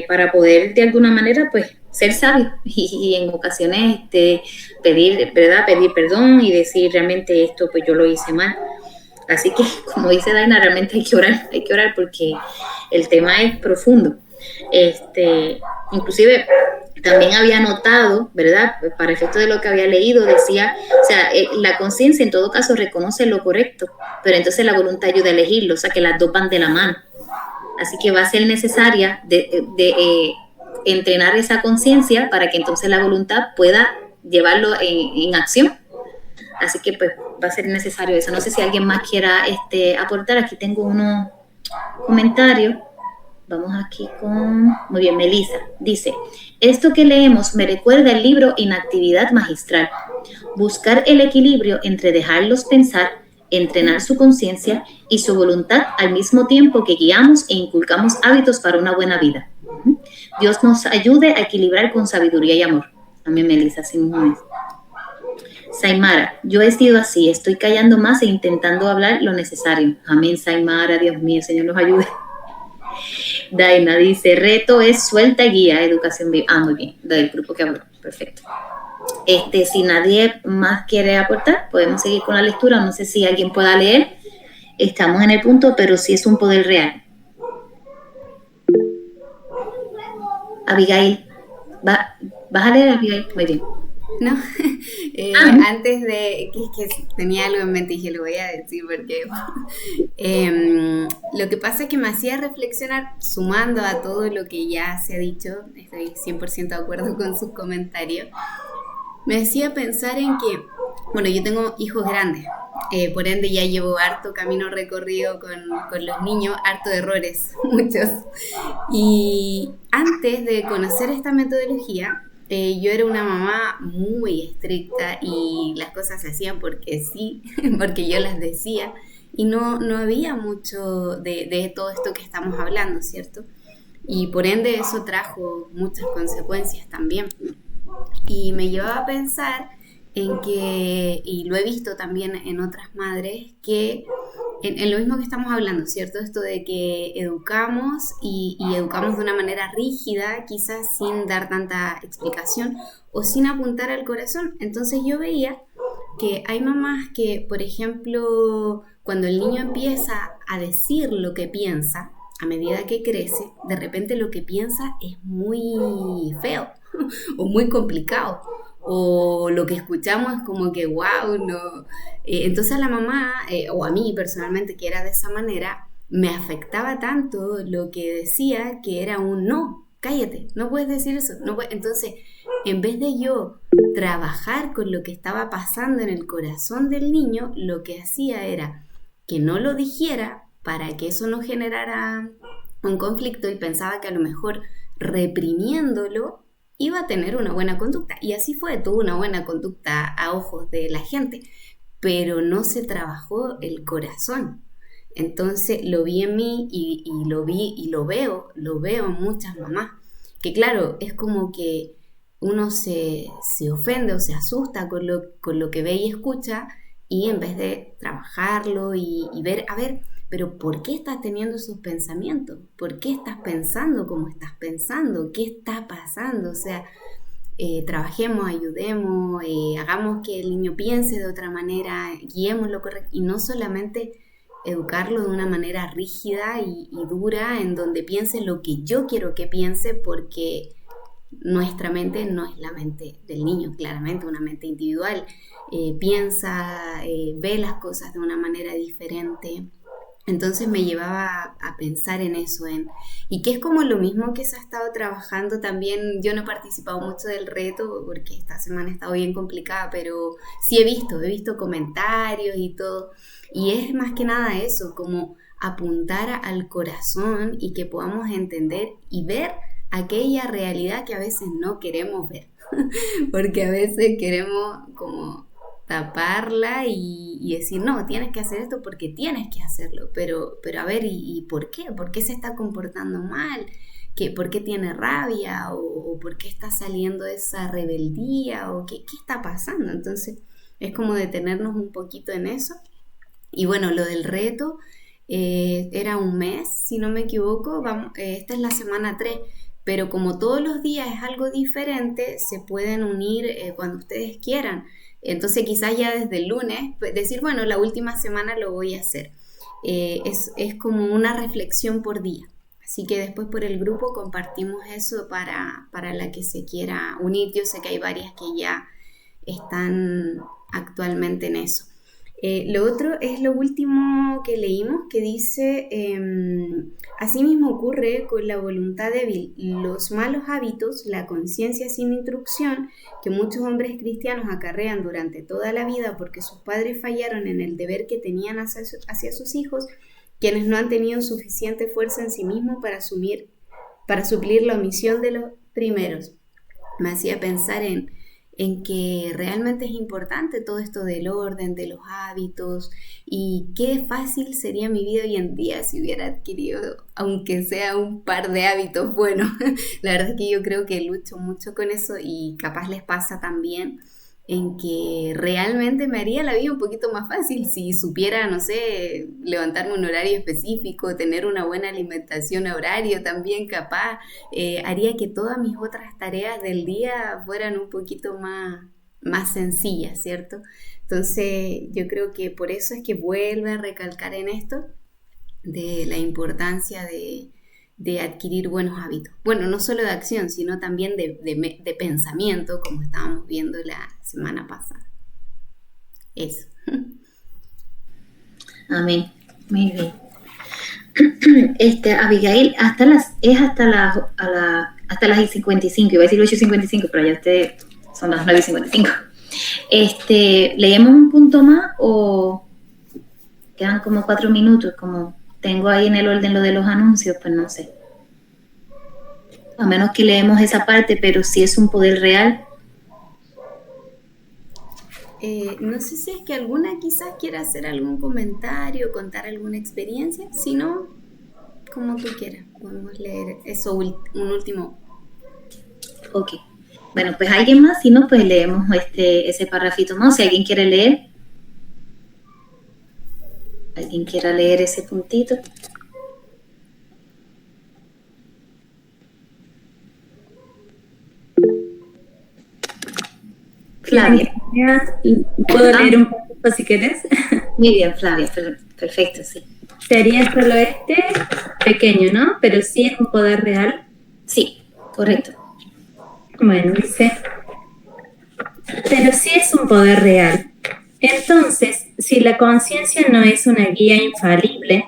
para poder de alguna manera, pues, ser sabio y en ocasiones pedir, ¿verdad? Pedir perdón y decir realmente esto, pues yo lo hice mal. Así que, como dice Daina, realmente hay que orar porque el tema es profundo. Inclusive también había notado, ¿verdad? Para efecto de lo que había leído, decía, o sea, la conciencia en todo caso reconoce lo correcto, pero entonces la voluntad ayuda a elegirlo, o sea, que las dos van de la mano. Así que va a ser necesaria de entrenar esa conciencia para que entonces la voluntad pueda llevarlo en acción. Así que pues va a ser necesario eso. No sé si alguien más quiera aportar. Aquí tengo unos comentarios. Vamos aquí con... Muy bien, Melissa. Dice, esto que leemos me recuerda el libro Inactividad Magistral. Buscar el equilibrio entre dejarlos pensar, entrenar su conciencia y su voluntad al mismo tiempo que guiamos e inculcamos hábitos para una buena vida. Dios nos ayude a equilibrar con sabiduría y amor. Amén, Melissa, así mismo es. Saimara, yo he sido así, estoy callando más e intentando hablar lo necesario. Amén, Saimara, Dios mío, Señor nos ayude. Daina dice, reto es suelta y guía, educación viva. Muy bien, del grupo que habló, perfecto. Si nadie más quiere aportar, podemos seguir con la lectura. No sé si alguien pueda leer. Estamos en el punto, pero sí es un poder real. Abigail, ¿vas a leer, Abigail? Muy bien. No, antes de que tenía algo en mente y dije, lo voy a decir porque lo que pasa es que me hacía reflexionar, sumando a todo lo que ya se ha dicho, estoy 100% de acuerdo con sus comentarios, me hacía pensar en que, bueno, yo tengo hijos grandes, por ende ya llevo harto camino recorrido con los niños, harto de errores, muchos, y antes de conocer esta metodología, yo era una mamá muy estricta y las cosas se hacían porque sí, porque yo las decía, y no había mucho de todo esto que estamos hablando, ¿cierto? Y por ende eso trajo muchas consecuencias también. Y me llevaba a pensar en que, y lo he visto también en otras madres, que en lo mismo que estamos hablando, ¿cierto? Esto de que educamos y educamos de una manera rígida, quizás sin dar tanta explicación o sin apuntar al corazón. Entonces yo veía que hay mamás que, por ejemplo, cuando el niño empieza a decir lo que piensa, a medida que crece, de repente lo que piensa es muy feo o muy complicado. O lo que escuchamos es como que wow, no. Entonces a la mamá, o a mí personalmente, que era de esa manera, me afectaba tanto lo que decía que era un no, cállate, no puedes decir eso. No puedes. Entonces, en vez de yo trabajar con lo que estaba pasando en el corazón del niño, lo que hacía era que no lo dijera para que eso no generara un conflicto, y pensaba que a lo mejor reprimiéndolo iba a tener una buena conducta, y así fue, tuvo una buena conducta a ojos de la gente, pero no se trabajó el corazón. Entonces lo vi en mí y lo vi y lo veo en muchas mamás, que claro, es como que uno se ofende o se asusta con lo que ve y escucha, y en vez de trabajarlo y ver, a ver, pero ¿por qué estás teniendo esos pensamientos? ¿Por qué estás pensando como estás pensando? ¿Qué está pasando? O sea, trabajemos, ayudemos, hagamos que el niño piense de otra manera, guiémoslo correcto, y no solamente educarlo de una manera rígida y dura, en donde piense lo que yo quiero que piense, porque nuestra mente no es la mente del niño, claramente una mente individual, piensa, ve las cosas de una manera diferente. Entonces me llevaba a pensar en eso, y que es como lo mismo que se ha estado trabajando también. Yo no he participado mucho del reto porque esta semana ha estado bien complicada, pero sí he visto comentarios y todo, y es más que nada eso, como apuntar al corazón y que podamos entender y ver aquella realidad que a veces no queremos ver, porque a veces queremos como taparla y decir, no, tienes que hacer esto porque tienes que hacerlo, pero a ver, ¿y por qué? ¿Por qué se está comportando mal? ¿Por qué tiene rabia? ¿O por qué está saliendo esa rebeldía? ¿O qué está pasando? Entonces es como detenernos un poquito en eso. Y bueno, lo del reto era un mes, si no me equivoco, esta es la semana 3, pero como todos los días es algo diferente, se pueden unir cuando ustedes quieran. Entonces quizás ya desde el lunes decir, bueno, la última semana lo voy a hacer. Es como una reflexión por día. Así que después por el grupo compartimos eso para la que se quiera unir. Yo sé que hay varias que ya están actualmente en eso. Lo otro es lo último que leímos, que dice, asimismo ocurre con la voluntad débil, los malos hábitos, la conciencia sin instrucción que muchos hombres cristianos acarrean durante toda la vida porque sus padres fallaron en el deber que tenían hacia sus hijos, quienes no han tenido suficiente fuerza en sí mismos para suplir la omisión de los primeros. Me hacía pensar en que realmente es importante todo esto del orden, de los hábitos, y qué fácil sería mi vida hoy en día si hubiera adquirido, aunque sea un par de hábitos buenos. La verdad es que yo creo que lucho mucho con eso, y capaz les pasa también, en que realmente me haría la vida un poquito más fácil si supiera, no sé, levantarme un horario específico, tener una buena alimentación a horario también capaz, haría que todas mis otras tareas del día fueran un poquito más sencillas, ¿cierto? Entonces yo creo que por eso es que vuelve a recalcar en esto de la importancia de adquirir buenos hábitos. Bueno, no solo de acción, sino también de pensamiento, como estábamos viendo la semana pasada. Eso. Amén. Muy bien. Abigail, hasta las 55, iba a decir 8:55, pero ya son las 9:55. ¿Leemos un punto más o quedan como 4 minutos? Como tengo ahí en el orden lo de los anuncios, pues no sé. A menos que leemos esa parte, pero si es un poder real. No sé si es que alguna quizás quiera hacer algún comentario, contar alguna experiencia. Si no, como tú quieras, podemos leer eso, un último. Ok. Bueno, pues alguien más, si no, pues leemos ese parrafito más. Si alguien quiere leer. ¿Alguien quiera leer ese puntito? Flavia. ¿Puedo leer un poco si quieres? Muy bien, Flavia, perfecto, sí. Sería solo pequeño, ¿no? Pero sí es un poder real. Sí, correcto. Bueno, dice, pero sí es un poder real. Entonces, si la conciencia no es una guía infalible,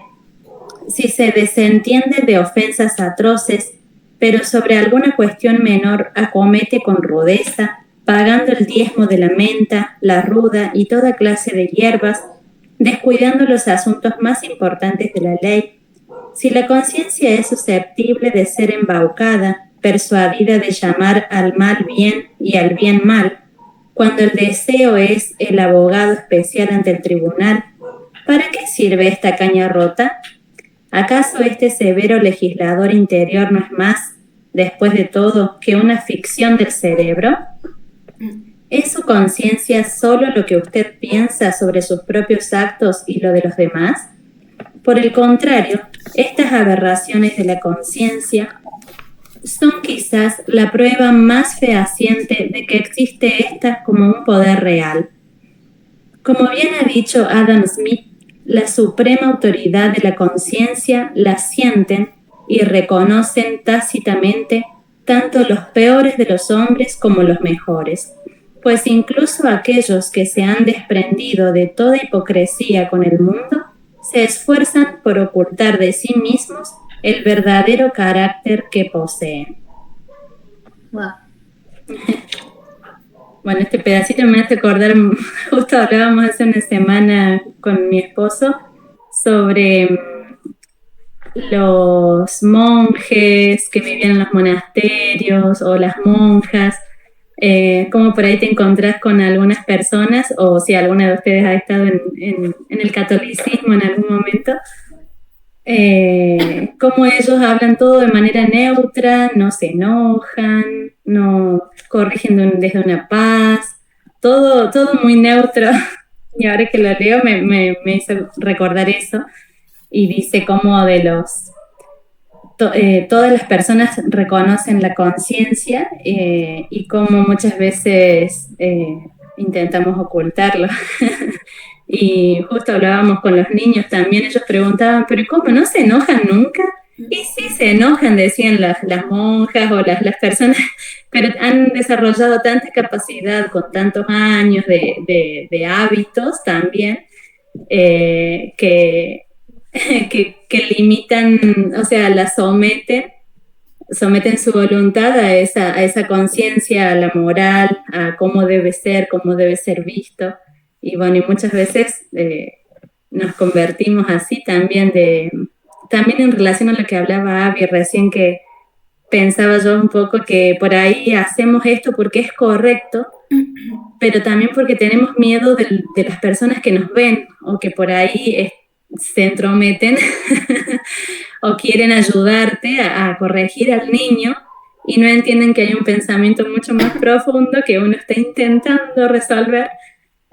si se desentiende de ofensas atroces, pero sobre alguna cuestión menor acomete con rudeza, pagando el diezmo de la menta, la ruda y toda clase de hierbas, descuidando los asuntos más importantes de la ley, si la conciencia es susceptible de ser embaucada, persuadida de llamar al mal bien y al bien mal, cuando el deseo es el abogado especial ante el tribunal, ¿para qué sirve esta caña rota? ¿Acaso este severo legislador interior no es más, después de todo, que una ficción del cerebro? ¿Es su conciencia solo lo que usted piensa sobre sus propios actos y lo de los demás? Por el contrario, estas aberraciones de la conciencia son quizás la prueba más fehaciente de que existe esta como un poder real. Como bien ha dicho Adam Smith, la suprema autoridad de la conciencia la sienten y reconocen tácitamente tanto los peores de los hombres como los mejores, pues incluso aquellos que se han desprendido de toda hipocresía con el mundo se esfuerzan por ocultar de sí mismos el verdadero carácter que poseen. Wow. Bueno, este pedacito me hace acordar, justo hablábamos hace una semana con mi esposo sobre los monjes que vivían en los monasterios o las monjas, cómo por ahí te encontrás con algunas personas, o si alguna de ustedes ha estado en el catolicismo en algún momento, cómo ellos hablan todo de manera neutra, no se enojan, no corrigen desde una paz, todo muy neutro. Y ahora que lo leo me hizo recordar eso, y dice cómo todas las personas reconocen la conciencia y cómo muchas veces intentamos ocultarlo. Y justo hablábamos con los niños también, ellos preguntaban, ¿pero cómo? ¿No se enojan nunca? Y sí se enojan, decían las monjas o las personas, pero han desarrollado tanta capacidad con tantos años de hábitos también, que limitan, o sea, la someten su voluntad a esa conciencia, a la moral, a cómo debe ser visto. Y bueno, y muchas veces nos convertimos así también en relación a lo que hablaba Abby recién, que pensaba yo un poco que por ahí hacemos esto porque es correcto, pero también porque tenemos miedo de las personas que nos ven o que por ahí se entrometen o quieren ayudarte a corregir al niño, y no entienden que hay un pensamiento mucho más profundo que uno está intentando resolver.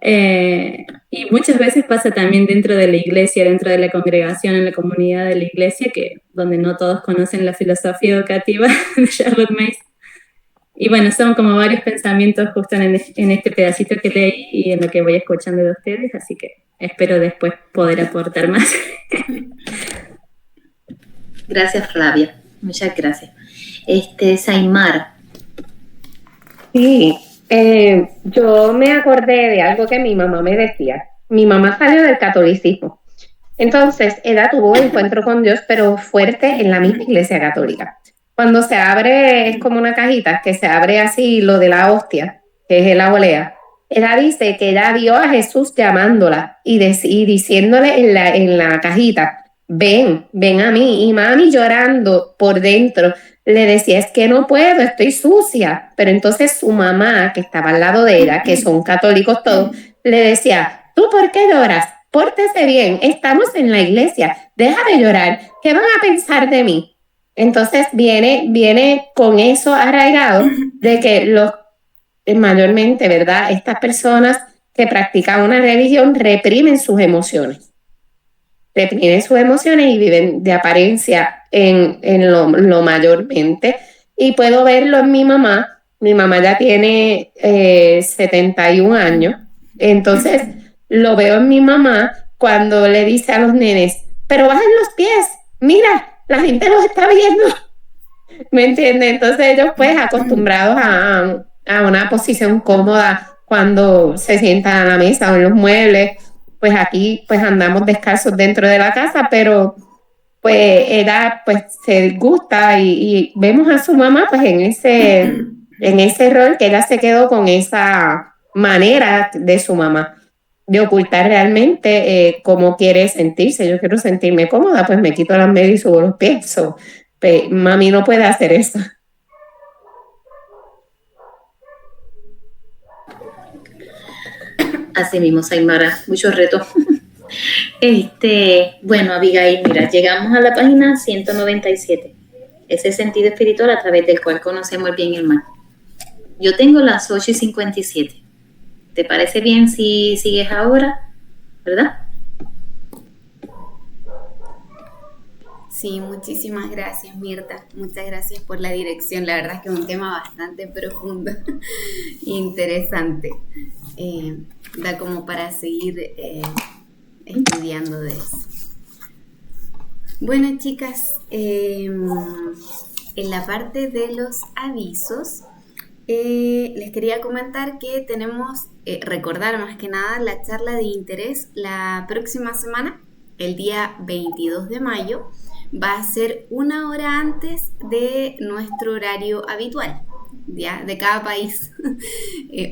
Y muchas veces pasa también dentro de la iglesia, dentro de la congregación, en la comunidad de la iglesia, donde no todos conocen la filosofía educativa de Charlotte Mason. Y bueno, son como varios pensamientos justo en este pedacito que leí y en lo que voy escuchando de ustedes, así que espero después poder aportar más. Gracias, Flavia. Muchas gracias. Saimar. Sí, yo me acordé de algo que mi mamá me decía. Mi mamá salió del catolicismo. Entonces, ella tuvo un encuentro con Dios, pero fuerte en la misma iglesia católica. Cuando se abre, es como una cajita, que se abre así lo de la hostia, que es el abolea. Ella dice que ella vio a Jesús llamándola y diciéndole en la cajita, ven a mí. Y mami llorando por dentro le decía, es que no puedo, estoy sucia. Pero entonces su mamá, que estaba al lado de ella, que son católicos todos, le decía, ¿tú por qué lloras? Pórtese bien, estamos en la iglesia, deja de llorar, ¿qué van a pensar de mí? Entonces viene con eso arraigado de que mayormente, ¿verdad? Estas personas que practican una religión reprimen sus emociones y viven de apariencia en lo mayormente. Y puedo verlo en mi mamá. Mi mamá ya tiene 71 años. Entonces lo veo en mi mamá cuando le dice a los nenes, pero bajen los pies, mira, la gente los está viendo. ¿Me entiendes? Entonces ellos pues acostumbrados a una posición cómoda cuando se sientan a la mesa o en los muebles, pues aquí pues andamos descalzos dentro de la casa, pero pues ella pues se gusta y vemos a su mamá pues en ese rol que ella se quedó con esa manera de su mamá de ocultar realmente cómo quiere sentirse. Yo quiero sentirme cómoda, pues me quito las medias y subo los pies. Pues, mami no puede hacer eso. Así mismo, Saimara, muchos retos. Bueno, Abigail, mira, llegamos a la página 197. Ese sentido espiritual a través del cual conocemos el bien y el mal. Yo tengo las 8:57. ¿Te parece bien si sigues ahora? ¿Verdad? Sí, muchísimas gracias, Mirta. Muchas gracias por la dirección. La verdad es que es un tema bastante profundo e interesante. Da como para seguir estudiando de eso. Bueno, chicas, en la parte de los avisos, les quería comentar que tenemos, recordar más que nada, la charla de interés la próxima semana, el día 22 de mayo, va a ser 1 hora antes de nuestro horario habitual, ¿ya? De cada país,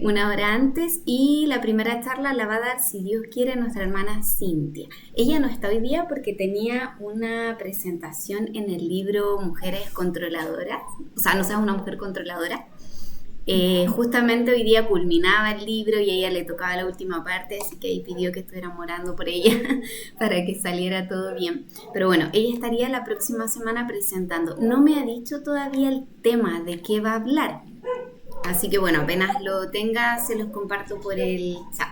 1 hora antes, y la primera charla la va a dar, si Dios quiere, nuestra hermana Cintia. Ella no está hoy día porque tenía una presentación en el libro Mujeres Controladoras, o sea, no seas una mujer controladora. Justamente hoy día culminaba el libro y a ella le tocaba la última parte, así que ahí pidió que estuviéramos orando por ella para que saliera todo bien. Pero bueno, ella estaría la próxima semana presentando. No me ha dicho todavía el tema de qué va a hablar, así que bueno, apenas lo tenga se los comparto por el chat.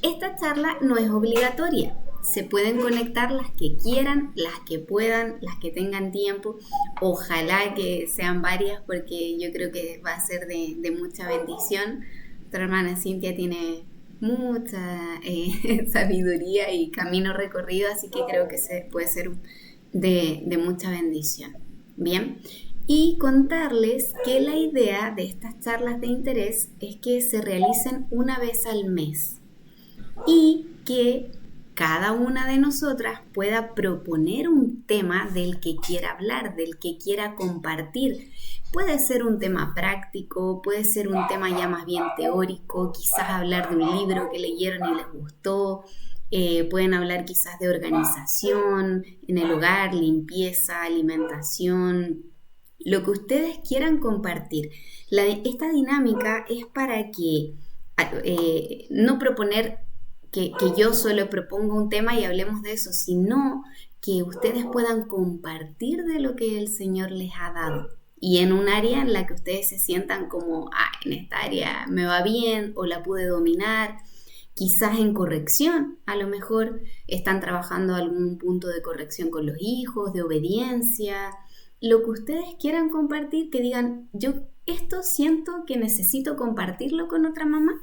Esta charla no es obligatoria. Se pueden conectar las que quieran, las que puedan, las que tengan tiempo. Ojalá que sean varias porque yo creo que va a ser de mucha bendición. Nuestra hermana Cintia tiene mucha sabiduría y camino recorrido, así que creo que puede ser de mucha bendición. Bien, y contarles que la idea de estas charlas de interés es que se realicen 1 vez al mes y que cada una de nosotras pueda proponer un tema del que quiera hablar, del que quiera compartir. Puede ser un tema práctico, puede ser un tema ya más bien teórico, quizás hablar de un libro que leyeron y les gustó, pueden hablar quizás de organización en el hogar, limpieza, alimentación, lo que ustedes quieran compartir. Esta dinámica es para que no proponer que yo solo proponga un tema y hablemos de eso, sino que ustedes puedan compartir de lo que el Señor les ha dado y en un área en la que ustedes se sientan como, en esta área me va bien o la pude dominar. Quizás en corrección, a lo mejor están trabajando algún punto de corrección con los hijos, de obediencia, lo que ustedes quieran compartir, que digan, yo esto siento que necesito compartirlo con otra mamá.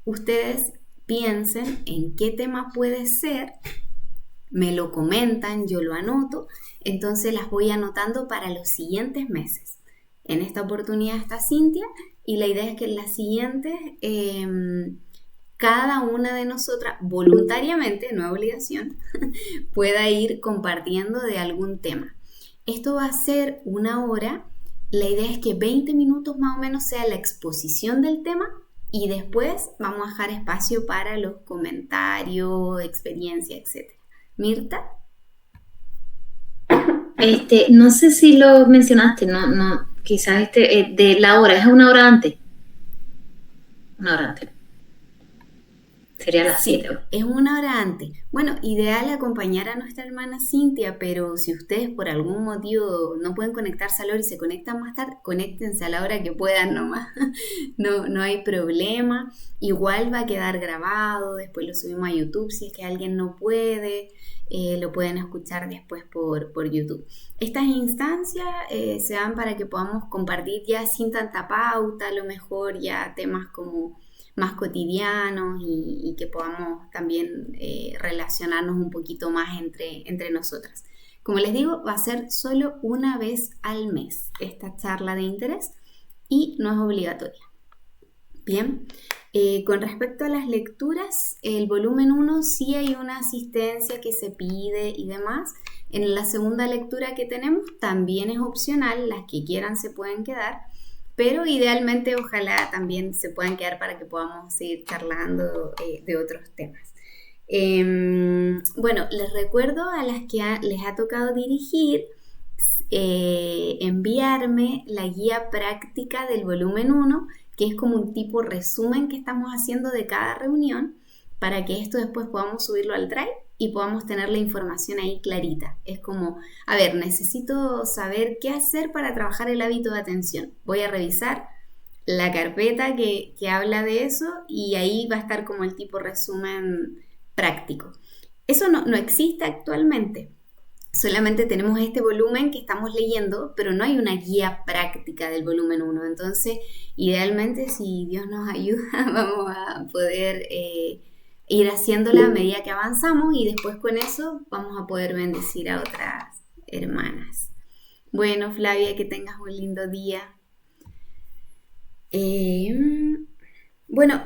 Ustedes piensen en qué tema puede ser, me lo comentan, yo lo anoto, entonces las voy anotando para los siguientes meses. En esta oportunidad está Cintia y la idea es que en las siguientes cada una de nosotras voluntariamente, no obligación, pueda ir compartiendo de algún tema. Esto va a ser 1 hora. La idea es que 20 minutos más o menos sea la exposición del tema y después vamos a dejar espacio para los comentarios, experiencia, etc. Mirta. No sé si lo mencionaste, no, quizás de la hora, ¿es 1 hora antes? 1 hora antes. Sería a las 7. Es 1 hora antes. Bueno, ideal acompañar a nuestra hermana Cintia, pero si ustedes por algún motivo no pueden conectarse a la hora y se conectan más tarde, conéctense a la hora que puedan nomás. No hay problema. Igual va a quedar grabado, después lo subimos a YouTube si es que alguien no puede. Lo pueden escuchar después por YouTube. Estas instancias se dan para que podamos compartir ya sin tanta pauta, a lo mejor ya temas como más cotidianos y que podamos también relacionarnos un poquito más entre nosotras. Como les digo, va a ser solo 1 vez al mes esta charla de interés y no es obligatoria. Bien, con respecto a las lecturas, el volumen 1 sí hay una asistencia que se pide y demás. En la segunda lectura que tenemos también es opcional, las que quieran se pueden quedar. Pero idealmente ojalá también se puedan quedar para que podamos seguir charlando de otros temas. Bueno, les recuerdo a las que les ha tocado dirigir, enviarme la guía práctica del volumen 1, que es como un tipo resumen que estamos haciendo de cada reunión, para que esto después podamos subirlo al Drive y podamos tener la información ahí clarita. Es como, a ver, necesito saber qué hacer para trabajar el hábito de atención. Voy a revisar la carpeta que habla de eso y ahí va a estar como el tipo resumen práctico. Eso no existe actualmente. Solamente tenemos este volumen que estamos leyendo, pero no hay una guía práctica del volumen 1. Entonces, idealmente, si Dios nos ayuda, vamos a poder ir haciéndola a medida que avanzamos y después con eso vamos a poder bendecir a otras hermanas. Bueno, Flavia, que tengas un lindo día. Bueno,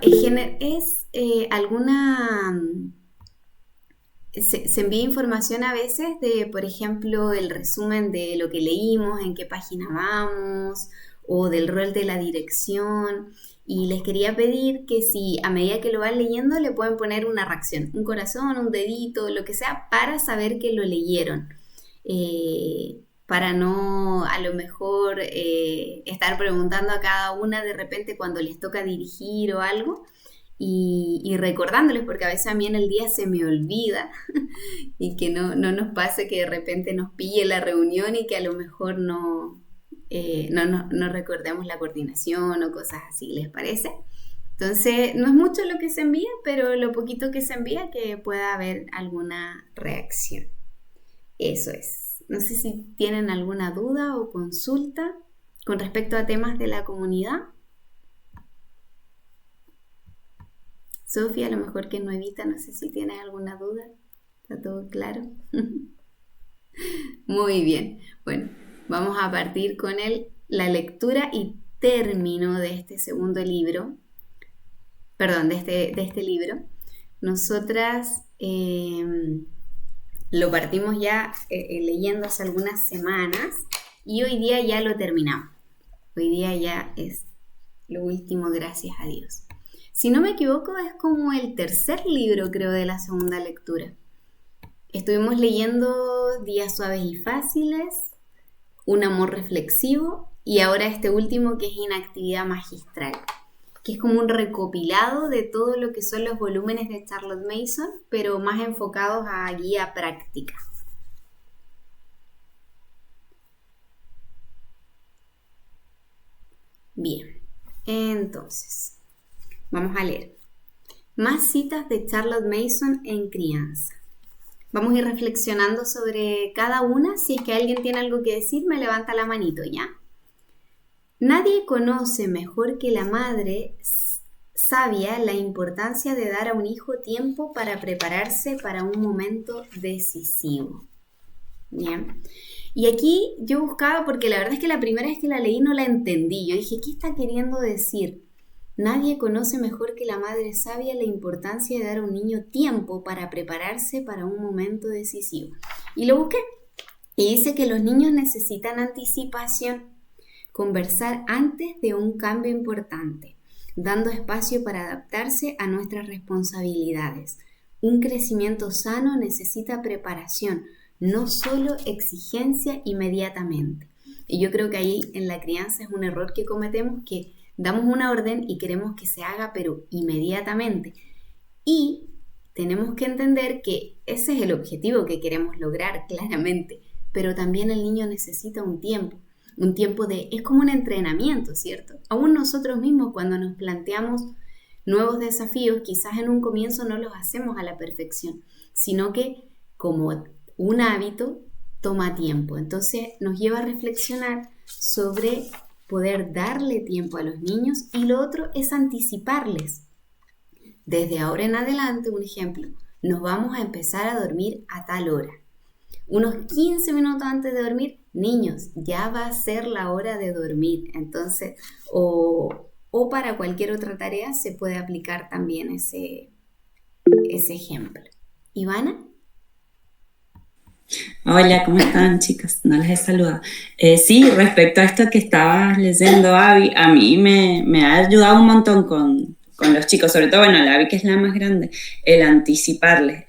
se envía información a veces de, por ejemplo, el resumen de lo que leímos, en qué página vamos, o del rol de la dirección. Y les quería pedir que si a medida que lo van leyendo le pueden poner una reacción, un corazón, un dedito, lo que sea, para saber que lo leyeron. Para no a lo mejor estar preguntando a cada una de repente cuando les toca dirigir o algo. Y recordándoles, porque a veces a mí en el día se me olvida y que no nos pase que de repente nos pille la reunión y que a lo mejor no recordemos la coordinación o cosas así, ¿les parece? Entonces, no es mucho lo que se envía, pero lo poquito que se envía que pueda haber alguna reacción. Eso es. No sé si tienen alguna duda o consulta con respecto a temas de la comunidad. Sofía, a lo mejor que es nuevita, no sé si tienes alguna duda. ¿Está todo claro? Muy bien. Bueno, vamos a partir con la lectura y término de este segundo libro. Perdón, de este libro. Nosotras lo partimos ya leyendo hace algunas semanas y hoy día ya lo terminamos. Hoy día ya es lo último, gracias a Dios. Si no me equivoco, es como el tercer libro, creo, de la segunda lectura. Estuvimos leyendo Días suaves y fáciles, Un amor reflexivo y ahora este último que es Inactividad magistral, que es como un recopilado de todo lo que son los volúmenes de Charlotte Mason, pero más enfocados a guía práctica. Bien, entonces, vamos a leer. Más citas de Charlotte Mason en crianza. Vamos a ir reflexionando sobre cada una. Si es que alguien tiene algo que decir, me levanta la manito, ¿ya? Nadie conoce mejor que la madre sabia la importancia de dar a un hijo tiempo para prepararse para un momento decisivo. Bien. Y aquí yo buscaba, porque la verdad es que la primera vez que la leí no la entendí. Yo dije, ¿qué está queriendo decir? Nadie conoce mejor que la madre sabia la importancia de dar a un niño tiempo para prepararse para un momento decisivo. Y lo busqué. Y dice que los niños necesitan anticipación, conversar antes de un cambio importante, dando espacio para adaptarse a nuestras responsabilidades. Un crecimiento sano necesita preparación, no solo exigencia inmediatamente. Y yo creo que ahí en la crianza es un error que cometemos, que damos una orden y queremos que se haga, pero inmediatamente. Y tenemos que entender que ese es el objetivo que queremos lograr, claramente. Pero también el niño necesita un tiempo es como un entrenamiento, ¿cierto? Aún nosotros mismos cuando nos planteamos nuevos desafíos, quizás en un comienzo no los hacemos a la perfección, sino que como un hábito toma tiempo. Entonces nos lleva a reflexionar sobre poder darle tiempo a los niños, y lo otro es anticiparles. Desde ahora en adelante, un ejemplo, nos vamos a empezar a dormir a tal hora. Unos 15 minutos antes de dormir, niños, ya va a ser la hora de dormir. Entonces, o para cualquier otra tarea se puede aplicar también ese ejemplo. ¿Ivana? Hola, ¿cómo están, chicas? No les he saludado. Sí, respecto a esto que estabas leyendo, Abby, a mí me ha ayudado un montón con los chicos, sobre todo, bueno, la Abby, que es la más grande, el anticiparles,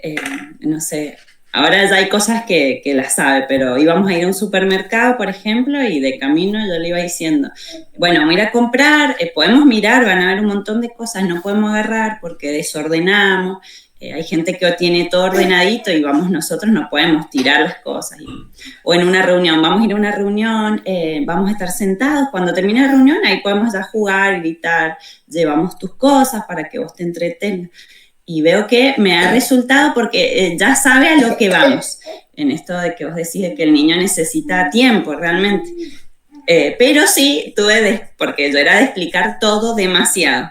no sé. Ahora ya hay cosas que las sabe, pero íbamos a ir a un supermercado, por ejemplo, y de camino yo le iba diciendo, bueno, vamos a ir a comprar, podemos mirar, van a haber un montón de cosas, no podemos agarrar porque desordenamos, hay gente que tiene todo ordenadito y vamos nosotros, no podemos tirar las cosas. O en una reunión, vamos a ir a una reunión, vamos a estar sentados, cuando termine la reunión ahí podemos ya jugar, gritar, llevamos tus cosas para que vos te entretengas. Y veo que me ha resultado porque ya sabe a lo que vamos, en esto de que vos decís de que el niño necesita tiempo realmente. Pero sí, porque yo era de explicar todo demasiado.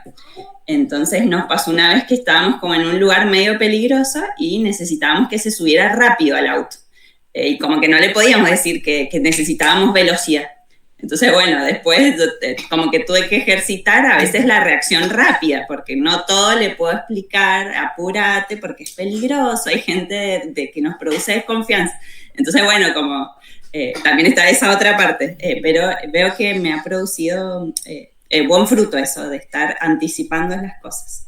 Entonces nos pasó una vez que estábamos como en un lugar medio peligroso y necesitábamos que se subiera rápido al auto. Y como que no le podíamos decir que necesitábamos velocidad. Entonces, bueno, después como que tuve que ejercitar a veces la reacción rápida, porque no todo le puedo explicar, apúrate, porque es peligroso, hay gente que nos produce desconfianza. Entonces, bueno, como también está esa otra parte, pero veo que me ha producido buen fruto eso de estar anticipando las cosas.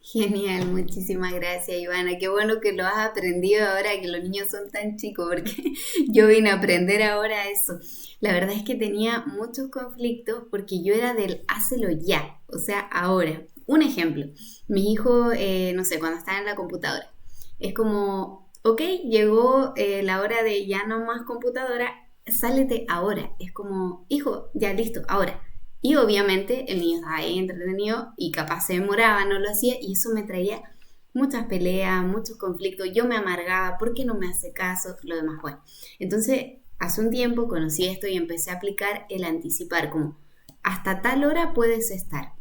Genial, muchísimas gracias, Ivana. Qué bueno que lo has aprendido ahora que los niños son tan chicos, porque yo vine a aprender ahora eso. La verdad es que tenía muchos conflictos porque yo era del hácelo ya, o sea, ahora. Un ejemplo, mis hijos, no sé, cuando están en la computadora, es como, ok, llegó la hora de ya no más computadora, sálete ahora. Es como, hijo, ya listo, ahora. Y obviamente el niño estaba ahí entretenido y capaz se demoraba, no lo hacía, y eso me traía muchas peleas, muchos conflictos. Yo me amargaba, ¿por qué no me hace caso? Lo demás, bueno. Entonces, hace un tiempo conocí esto y empecé a aplicar el anticipar, como hasta tal hora puedes estar.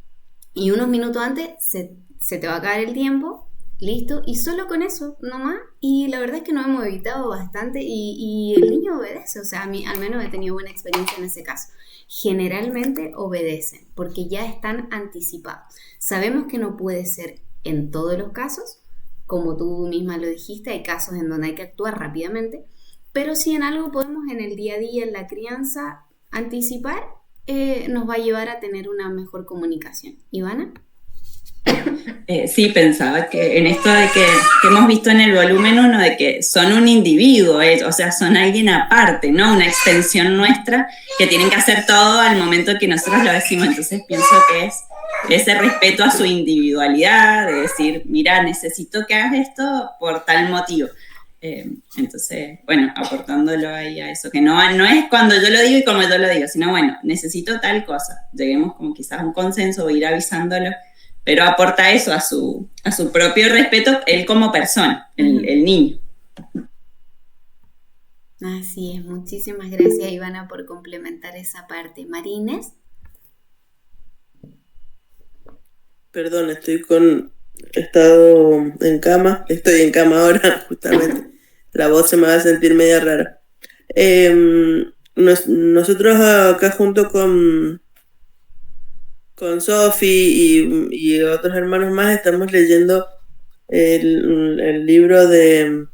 Y unos minutos antes se te va a acabar el tiempo, listo, y solo con eso, nomás. Y la verdad es que nos hemos evitado bastante y el niño obedece, o sea, a mí al menos he tenido buena experiencia en ese caso. Generalmente obedecen porque ya están anticipados. Sabemos que no puede ser en todos los casos, como tú misma lo dijiste, hay casos en donde hay que actuar rápidamente, pero si en algo podemos en el día a día, en la crianza, anticipar, nos va a llevar a tener una mejor comunicación. ¿Ivana? Sí, pensaba que en esto de que hemos visto en el volumen 1, de que son un individuo, o sea, son alguien aparte, ¿no? Una extensión nuestra, que tienen que hacer todo al momento que nosotros lo decimos. Entonces pienso que es ese respeto a su individualidad, de decir, mira, necesito que hagas esto por tal motivo. Entonces, bueno, aportándolo ahí a eso, que no es cuando yo lo digo y como yo lo digo, sino bueno, necesito tal cosa, lleguemos como quizás a un consenso o ir avisándolo, pero aporta eso a su propio respeto, él como persona, el niño. Así es, muchísimas gracias Ivana por complementar esa parte. Marines. Perdón, he estado en cama, estoy en cama ahora, justamente. La voz se me va a sentir media rara. Nosotros acá junto con Sofi y otros hermanos más estamos leyendo el libro de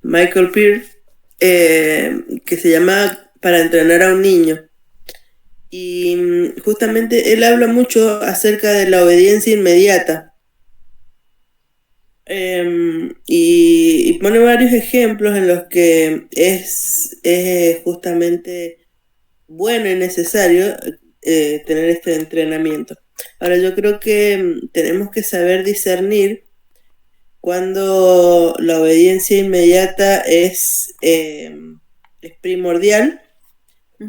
Michael Pearce, que se llama Para entrenar a un niño. Y justamente él habla mucho acerca de la obediencia inmediata. Y pone varios ejemplos en los que es justamente bueno y necesario tener este entrenamiento. Ahora, yo creo que tenemos que saber discernir cuando la obediencia inmediata es primordial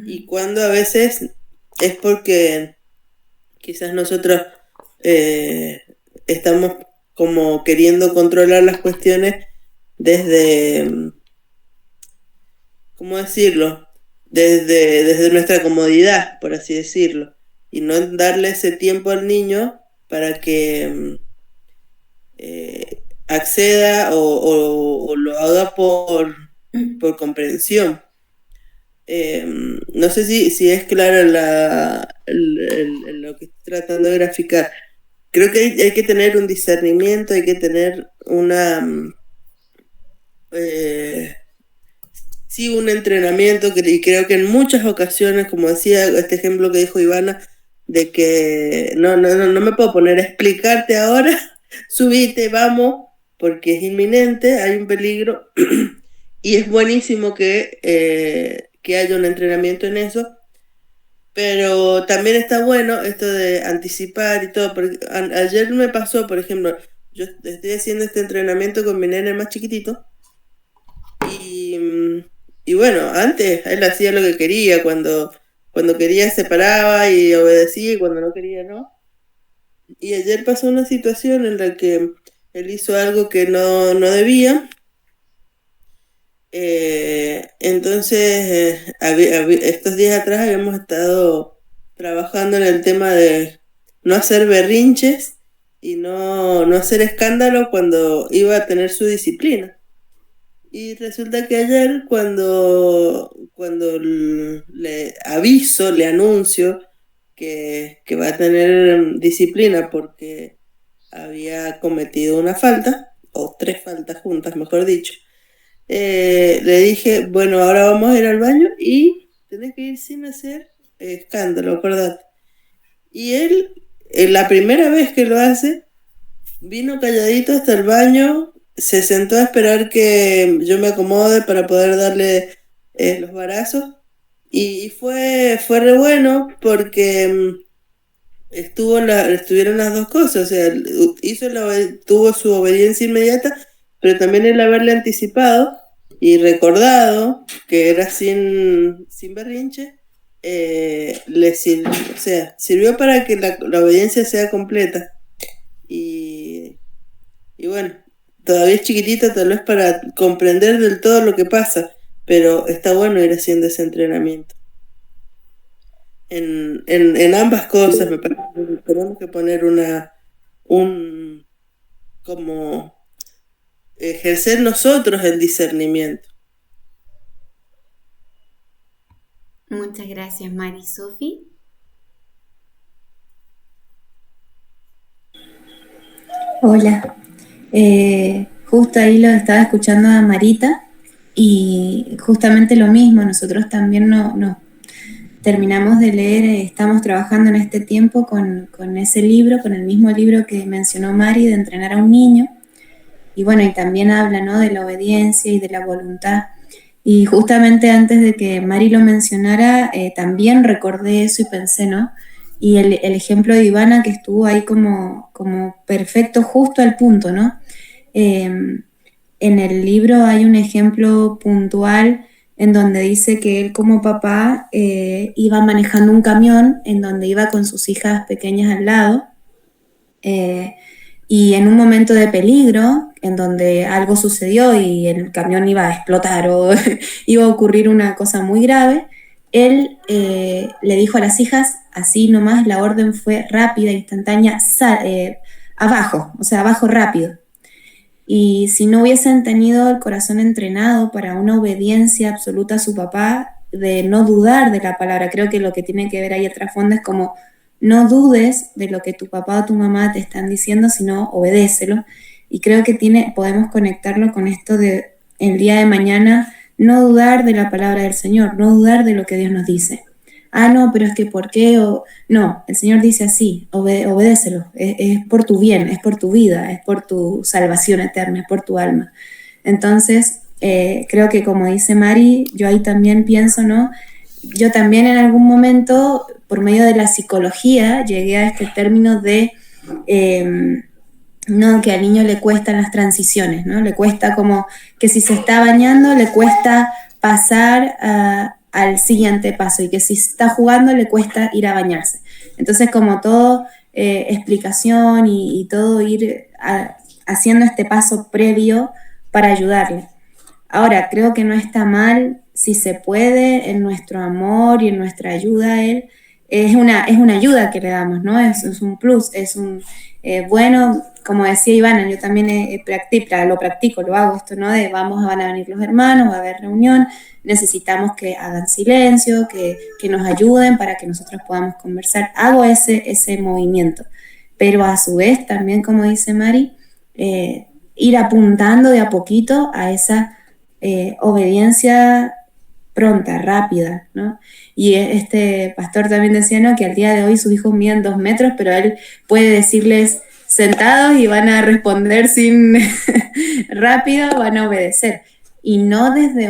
y cuando a veces es porque quizás nosotros estamos como queriendo controlar las cuestiones desde, ¿cómo decirlo? Desde nuestra comodidad, por así decirlo, y no darle ese tiempo al niño para que acceda o lo haga por comprensión. No sé si es claro lo que estoy tratando de graficar. Creo que hay que tener un discernimiento, hay que tener un entrenamiento, y creo que en muchas ocasiones, como decía este ejemplo que dijo Ivana, de que no me puedo poner a explicarte ahora, subite, vamos, porque es inminente, hay un peligro, y es buenísimo que haya un entrenamiento en eso, pero también está bueno esto de anticipar y todo, porque ayer me pasó, por ejemplo, yo estoy haciendo este entrenamiento con mi nene más chiquitito, y bueno, antes él hacía lo que quería, cuando quería se paraba y obedecía, y cuando no quería no. Y ayer pasó una situación en la que él hizo algo que no debía. Entonces, estos días atrás habíamos estado trabajando en el tema de no hacer berrinches y no hacer escándalo cuando iba a tener su disciplina. Y resulta que ayer cuando le anuncio que va a tener disciplina porque había cometido una falta, o 3 faltas juntas, mejor dicho, le dije, bueno, ahora vamos a ir al baño y tenés que ir sin hacer escándalo, acordate. Y él, la primera vez que lo hace, vino calladito hasta el baño, se sentó a esperar que yo me acomode para poder darle los varazos, y fue re bueno porque estuvieron las dos cosas, o sea, tuvo su obediencia inmediata, pero también el haberle anticipado y recordado que era sin berrinche, sirvió para que la obediencia sea completa. Y bueno, todavía es chiquitita tal vez para comprender del todo lo que pasa, pero está bueno ir haciendo ese entrenamiento. En ambas cosas me parece que tenemos que poner como ejercer nosotros el discernimiento. Muchas gracias, Mari. Sofi. Hola. Justo ahí lo estaba escuchando a Marita y justamente lo mismo, nosotros también no terminamos de leer, estamos trabajando en este tiempo con ese libro, con el mismo libro que mencionó Mari, de entrenar a un niño, y bueno, y también habla, ¿no?, de la obediencia y de la voluntad, y justamente antes de que Mari lo mencionara, también recordé eso y pensé, ¿no?, y el ejemplo de Ivana que estuvo ahí como perfecto, justo al punto, ¿no? en el libro hay un ejemplo puntual en donde dice que él como papá iba manejando un camión en donde iba con sus hijas pequeñas al lado, y en un momento de peligro, en donde algo sucedió y el camión iba a explotar o iba a ocurrir una cosa muy grave, él le dijo a las hijas, así nomás, la orden fue rápida, instantánea, abajo, o sea, abajo rápido. Y si no hubiesen tenido el corazón entrenado para una obediencia absoluta a su papá, de no dudar de la palabra, creo que lo que tiene que ver ahí el trasfondo es como no dudes de lo que tu papá o tu mamá te están diciendo, sino obedécelo. Y creo que podemos conectarlo con esto de el día de mañana, no dudar de la palabra del Señor, no dudar de lo que Dios nos dice. Ah, no, pero es que ¿por qué? No, el Señor dice así, obedécelo, es por tu bien, es por tu vida, es por tu salvación eterna, es por tu alma. Entonces, creo que como dice Mari, yo ahí también pienso, ¿no? Yo también en algún momento, por medio de la psicología, llegué a este término de, no, que al niño le cuestan las transiciones, ¿no? Le cuesta como que si se está bañando, le cuesta pasar al siguiente paso, y que si está jugando le cuesta ir a bañarse. Entonces, como todo explicación y todo ir haciendo este paso previo para ayudarle. Ahora, creo que no está mal si se puede, en nuestro amor y en nuestra ayuda a él. Es una ayuda que le damos, ¿no? Es un plus, es un bueno, como decía Ivana, yo también lo practico, lo hago esto, ¿no? De van a venir los hermanos, va a haber reunión, necesitamos que hagan silencio, que nos ayuden para que nosotros podamos conversar. Hago ese movimiento, pero a su vez también, como dice Mari, ir apuntando de a poquito a esa obediencia pronta, rápida, ¿no? Y este pastor también decía, ¿no?, que al día de hoy sus hijos miden 2 metros, pero él puede decirles sentados y van a responder sin rápido, van a obedecer. Y no desde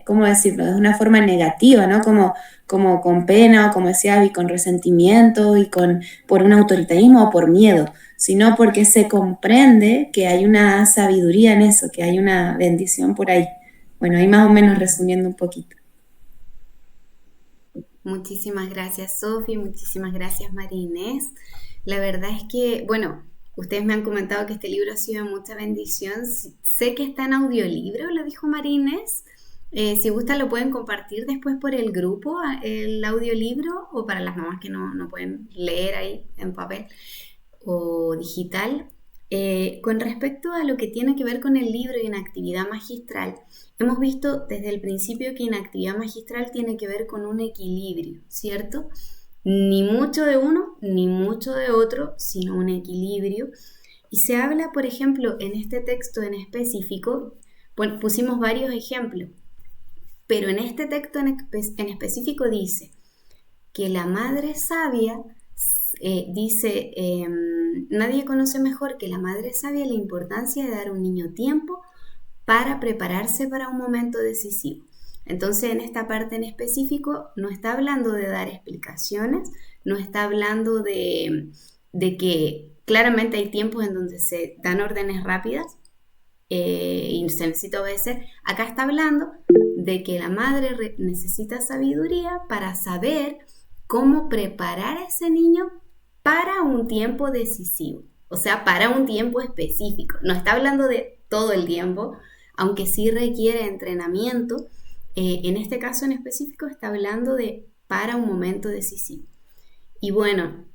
¿cómo decirlo? De una forma negativa, ¿no? Como con pena, o como decía Abby, con resentimiento y por un autoritarismo o por miedo, sino porque se comprende que hay una sabiduría en eso, que hay una bendición por ahí. Bueno, ahí más o menos resumiendo un poquito. Muchísimas gracias, Sofi, muchísimas gracias, María Inés. La verdad es que, bueno, ustedes me han comentado que este libro ha sido mucha bendición. Sé que está en audiolibro, lo dijo María Inés. Si gustan lo pueden compartir después por el grupo, el audiolibro, o para las mamás que no pueden leer ahí en papel o digital. Con respecto a lo que tiene que ver con el libro y en actividad magistral, hemos visto desde el principio que en actividad magistral tiene que ver con un equilibrio, ¿cierto? Ni mucho de uno, ni mucho de otro, sino un equilibrio. Y se habla, por ejemplo, en este texto en específico, bueno, pusimos varios ejemplos, pero en este texto en específico dice que la madre sabia, dice, nadie conoce mejor que la madre sabia la importancia de dar a un niño tiempo para prepararse para un momento decisivo. Entonces, en esta parte en específico no está hablando de dar explicaciones, no está hablando de que claramente hay tiempos en donde se dan órdenes rápidas y se necesita obedecer. Acá está hablando de que la madre necesita sabiduría para saber cómo preparar a ese niño para un tiempo decisivo, o sea, para un tiempo específico. No está hablando de todo el tiempo, aunque sí requiere entrenamiento. En este caso en específico está hablando de para un momento decisivo. Y bueno,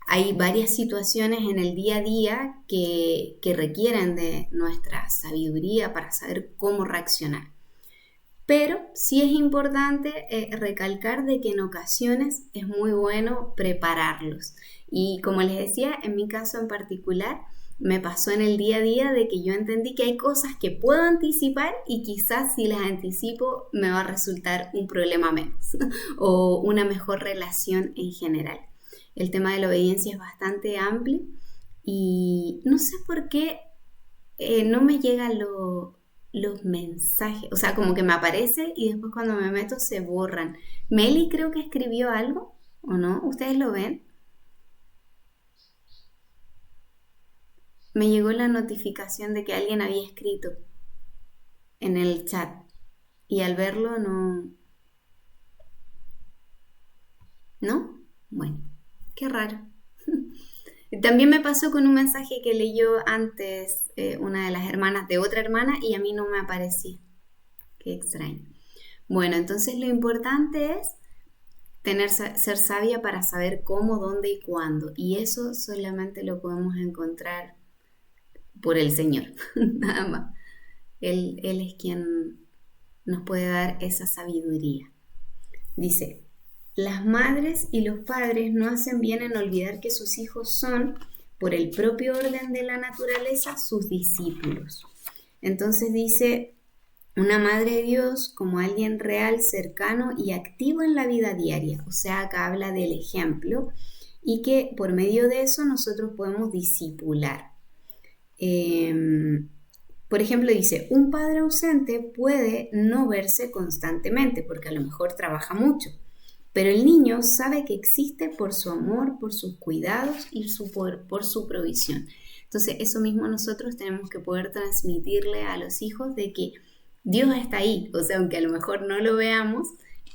hay varias situaciones en el día a día que requieren de nuestra sabiduría para saber cómo reaccionar. Pero sí es importante recalcar de que en ocasiones es muy bueno prepararlos. Y como les decía, en mi caso en particular, me pasó en el día a día de que yo entendí que hay cosas que puedo anticipar y quizás si las anticipo me va a resultar un problema menos o una mejor relación en general. El tema de la obediencia es bastante amplio y no sé por qué no me llegan los mensajes, o sea, como que me aparece y después cuando me meto se borran. Meli creo que escribió algo, ¿o no? ¿Ustedes lo ven? me llegó la notificación de que alguien había escrito en el chat y al verlo ¿no? Bueno, qué raro. También me pasó con un mensaje que leyó antes una de las hermanas de otra hermana y a mí no me aparecía. Qué extraño. Bueno, entonces lo importante es ser sabia para saber cómo, dónde y cuándo. Y eso solamente lo podemos encontrar por el Señor, nada más. Él es quien nos puede dar esa sabiduría. Dice, las madres y los padres no hacen bien en olvidar que sus hijos son, por el propio orden de la naturaleza, sus discípulos. Entonces dice, una madre de Dios como alguien real, cercano y activo en la vida diaria. O sea, acá habla del ejemplo y que por medio de eso nosotros podemos discipular. Por ejemplo, dice, un padre ausente puede no verse constantemente porque a lo mejor trabaja mucho, pero el niño sabe que existe por su amor, por sus cuidados y por su provisión. Entonces, eso mismo nosotros tenemos que poder transmitirle a los hijos de que Dios está ahí. O sea, aunque a lo mejor no lo veamos,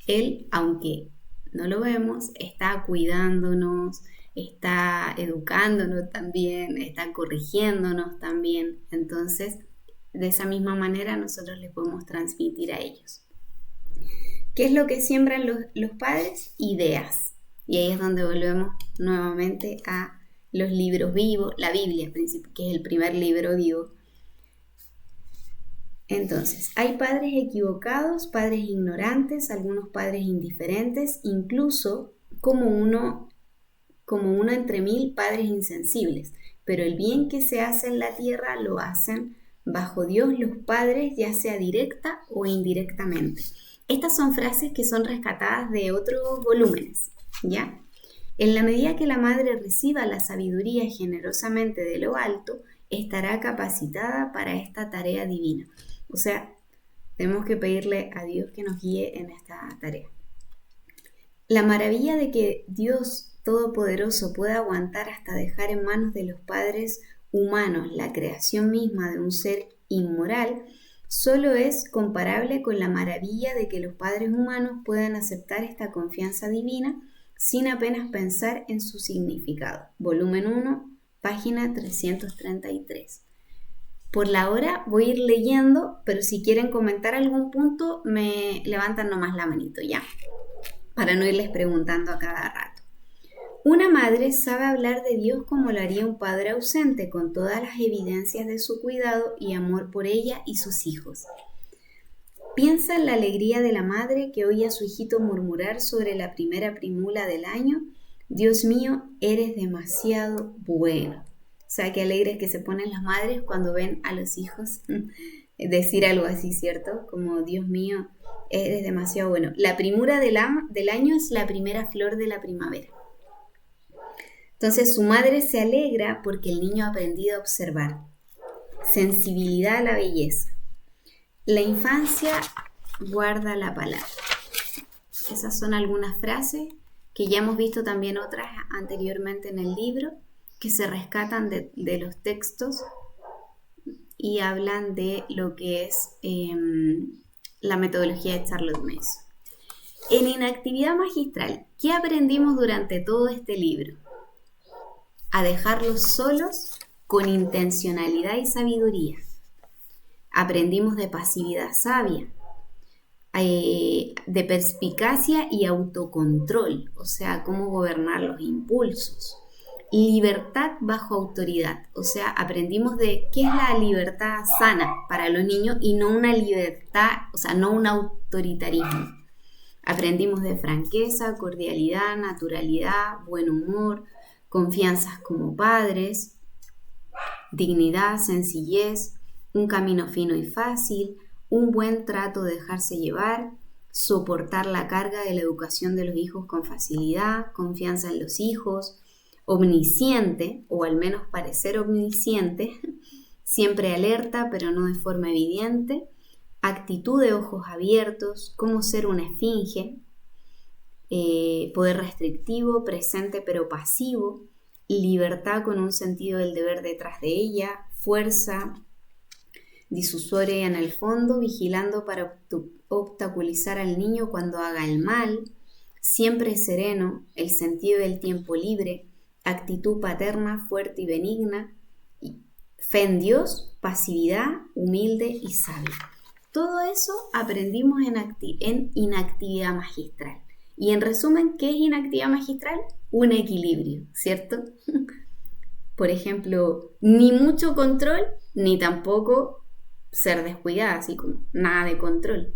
Él, aunque no lo vemos, está cuidándonos, está educándonos también, está corrigiéndonos también. Entonces, de esa misma manera nosotros les podemos transmitir a ellos. ¿Qué es lo que siembran los padres? Ideas. Y ahí es donde volvemos nuevamente a los libros vivos, la Biblia, que es el primer libro vivo. Entonces, hay padres equivocados, padres ignorantes, algunos padres indiferentes, incluso como uno entre 1000 padres insensibles. Pero el bien que se hace en la tierra lo hacen bajo Dios los padres, ya sea directa o indirectamente. Estas son frases que son rescatadas de otros volúmenes, ¿ya? En la medida que la madre reciba la sabiduría generosamente de lo alto, estará capacitada para esta tarea divina. O sea, tenemos que pedirle a Dios que nos guíe en esta tarea. La maravilla de que Dios Todopoderoso pueda aguantar hasta dejar en manos de los padres humanos la creación misma de un ser inmoral, solo es comparable con la maravilla de que los padres humanos puedan aceptar esta confianza divina sin apenas pensar en su significado. Volumen 1, página 333. Por la hora voy a ir leyendo, pero si quieren comentar algún punto, me levantan nomás la manito, ¿ya? Para no irles preguntando a cada rato. Una madre sabe hablar de Dios como lo haría un padre ausente, con todas las evidencias de su cuidado y amor por ella y sus hijos. Piensa en la alegría de la madre que oye a su hijito murmurar sobre la primera primula del año: Dios mío, eres demasiado bueno. O sea, qué alegres que se ponen las madres cuando ven a los hijos decir algo así, ¿cierto? Como, Dios mío, eres demasiado bueno. La primura del año es la primera flor de la primavera. Entonces su madre se alegra porque el niño ha aprendido a observar. Sensibilidad a la belleza. La infancia guarda la palabra. Esas son algunas frases que ya hemos visto también otras anteriormente en el libro, que se rescatan de los textos y hablan de lo que es la metodología de Charlotte Mason. En Inactividad Magistral, ¿qué aprendimos durante todo este libro? A dejarlos solos con intencionalidad y sabiduría. Aprendimos de pasividad sabia, de perspicacia y autocontrol, o sea, cómo gobernar los impulsos. Libertad bajo autoridad, o sea, aprendimos de qué es la libertad sana para los niños y no una libertad, o sea, no un autoritarismo. Aprendimos de franqueza, cordialidad, naturalidad, buen humor, confianzas como padres, dignidad, sencillez, un camino fino y fácil, un buen trato de dejarse llevar, soportar la carga de la educación de los hijos con facilidad, confianza en los hijos, omnisciente, o al menos parecer omnisciente, siempre alerta pero no de forma evidente, actitud de ojos abiertos, cómo ser una esfinge, poder restrictivo, presente pero pasivo, libertad con un sentido del deber detrás de ella, fuerza disuasoria en el fondo, vigilando para obstaculizar al niño cuando haga el mal, siempre sereno, el sentido del tiempo libre, actitud paterna, fuerte y benigna, fe en Dios, pasividad, humilde y sabia. Todo eso aprendimos en inactividad magistral. Y en resumen, ¿qué es inactividad magistral? Un equilibrio, ¿cierto? Por ejemplo, ni mucho control, ni tampoco ser descuidada, así como nada de control.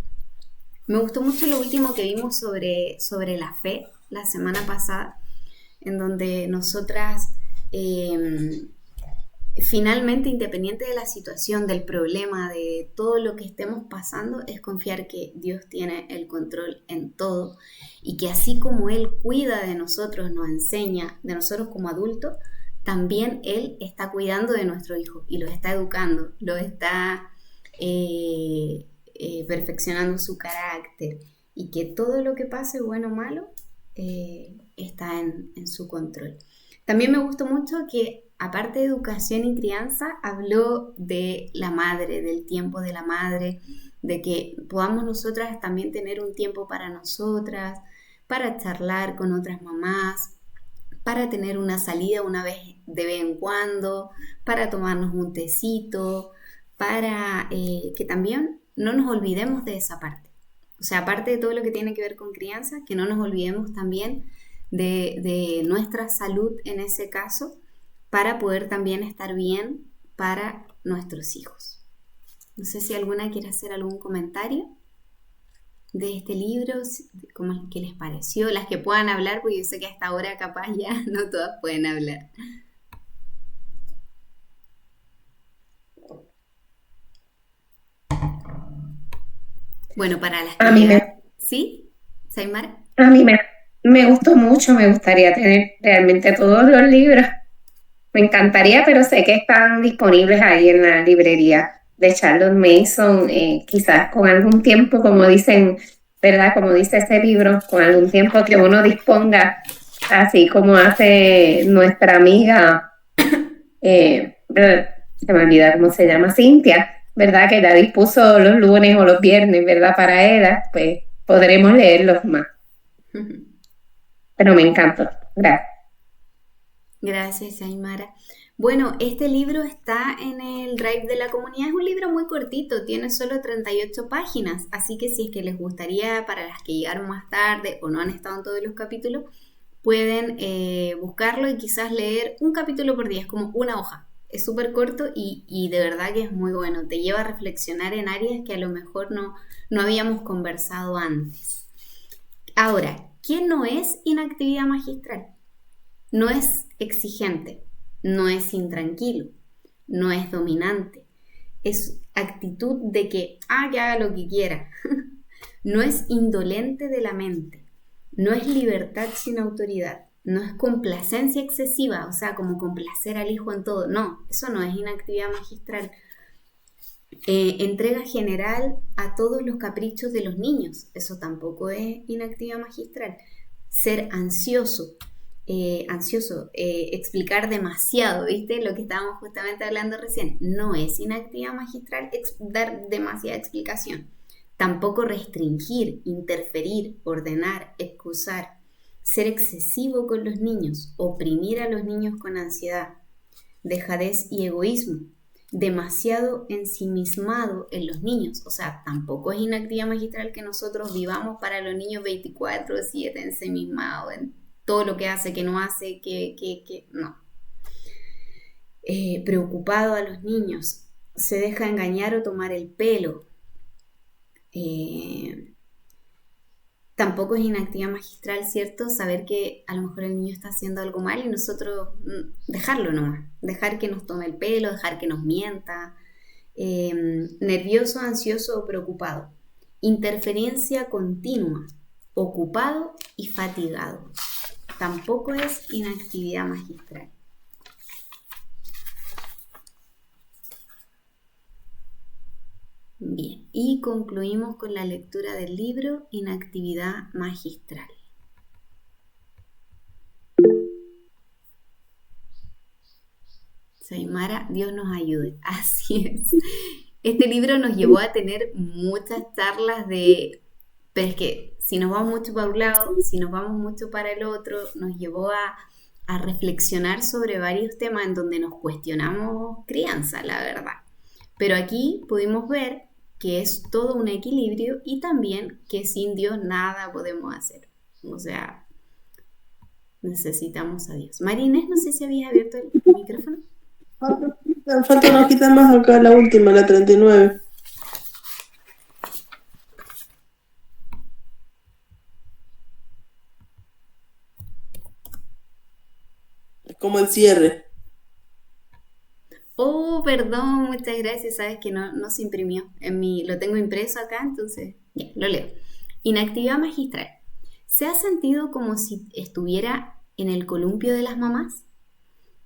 Me gustó mucho lo último que vimos sobre la fe la semana pasada, en donde nosotras finalmente, independiente de la situación, del problema, de todo lo que estemos pasando, es confiar que Dios tiene el control en todo y que así como Él cuida de nosotros, nos enseña de nosotros como adultos, también Él está cuidando de nuestro hijo y lo está educando, lo está perfeccionando su carácter y que todo lo que pase, bueno o malo, está en su control. También me gustó mucho que, aparte de educación y crianza, habló de la madre, del tiempo de la madre, de que podamos nosotras también tener un tiempo para nosotras, para charlar con otras mamás, para tener una salida una vez de vez en cuando, para tomarnos un tecito, para que también no nos olvidemos de esa parte. O sea, aparte de todo lo que tiene que ver con crianza, que no nos olvidemos también de nuestra salud en ese caso, para poder también estar bien para nuestros hijos. No sé si alguna quiere hacer algún comentario de este libro, cómo que les pareció, las que puedan hablar, porque yo sé que hasta ahora capaz ya no todas pueden hablar. Bueno, para las que ¿sí? ¿Saimara? A mí me gustó mucho, me gustaría tener realmente todos los libros. Me encantaría, pero sé que están disponibles ahí en la librería de Charlotte Mason, quizás con algún tiempo, como dicen, ¿verdad? Como dice ese libro, con algún tiempo que uno disponga, así como hace nuestra amiga, se me olvida cómo se llama, Cintia, ¿verdad? Que la dispuso los lunes o los viernes, ¿verdad? Para ella, pues podremos leerlos más. Pero me encantó. Gracias. Gracias, Aymara. Bueno, este libro está en el Drive de la comunidad. Es un libro muy cortito, tiene solo 38 páginas, así que si es que les gustaría, para las que llegaron más tarde o no han estado en todos los capítulos, pueden buscarlo y quizás leer un capítulo por día, es como una hoja. Es súper corto y de verdad que es muy bueno. Te lleva a reflexionar en áreas que a lo mejor no habíamos conversado antes. Ahora, ¿qué no es inactividad magistral? No es exigente, no es intranquilo, no es dominante. Es actitud de que haga lo que quiera. No es indolente de la mente. No es libertad sin autoridad. No es complacencia excesiva, o sea, como complacer al hijo en todo. No, eso no es inactividad magistral. Entrega general a todos los caprichos de los niños. Eso tampoco es inactividad magistral. Ser ansioso, explicar demasiado, ¿viste? Lo que estábamos justamente hablando recién. No es inactividad magistral dar demasiada explicación. Tampoco restringir, interferir, ordenar, excusar. Ser excesivo con los niños, oprimir a los niños con ansiedad, dejadez y egoísmo. Demasiado ensimismado en los niños. O sea, tampoco es inactividad magistral que nosotros vivamos para los niños 24/7 ensimismados en todo lo que hace, que no hace, que no. Preocupado a los niños, se deja engañar o tomar el pelo. Tampoco es inactividad magistral, ¿cierto? Saber que a lo mejor el niño está haciendo algo mal y nosotros dejarlo nomás, dejar que nos tome el pelo, dejar que nos mienta. Nervioso, ansioso o preocupado. Interferencia continua, ocupado y fatigado. Tampoco es inactividad magistral. Bien, y concluimos con la lectura del libro Inactividad Magistral. Saimara, Dios nos ayude. Así es. Este libro nos llevó a tener muchas charlas pero es que si nos vamos mucho para un lado, si nos vamos mucho para el otro, nos llevó a reflexionar sobre varios temas en donde nos cuestionamos crianza, la verdad. Pero aquí pudimos ver que es todo un equilibrio y también que sin Dios nada podemos hacer. O sea, necesitamos a Dios. Marinés, no sé si habías abierto el micrófono. Falta una hojita más acá, la última, la 39. Es como el cierre. Oh, perdón, muchas gracias. Sabes que no se imprimió. Lo tengo impreso acá, entonces ya, lo leo. Inactividad magistral. ¿Se ha sentido como si estuviera en el columpio de las mamás?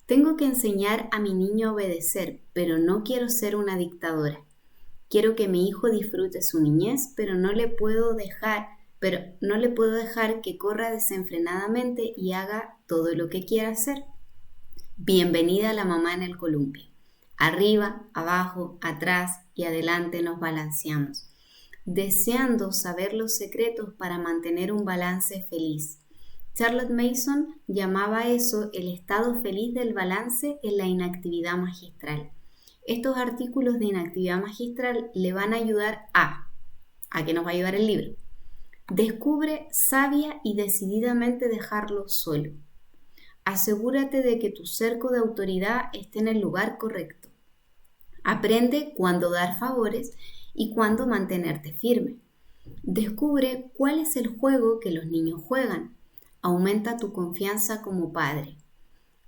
Tengo que enseñar a mi niño a obedecer, pero no quiero ser una dictadora. Quiero que mi hijo disfrute su niñez, pero no le puedo dejar que corra desenfrenadamente y haga todo lo que quiera hacer. Bienvenida a la mamá en el columpio. Arriba, abajo, atrás y adelante nos balanceamos, deseando saber los secretos para mantener un balance feliz. Charlotte Mason llamaba eso el estado feliz del balance en la inactividad magistral. Estos artículos de inactividad magistral le van a ayudar ¿a qué nos va a ayudar el libro? Descubre sabia y decididamente dejarlo solo. Asegúrate de que tu cerco de autoridad esté en el lugar correcto. Aprende cuándo dar favores y cuándo mantenerte firme. Descubre cuál es el juego que los niños juegan. Aumenta tu confianza como padre.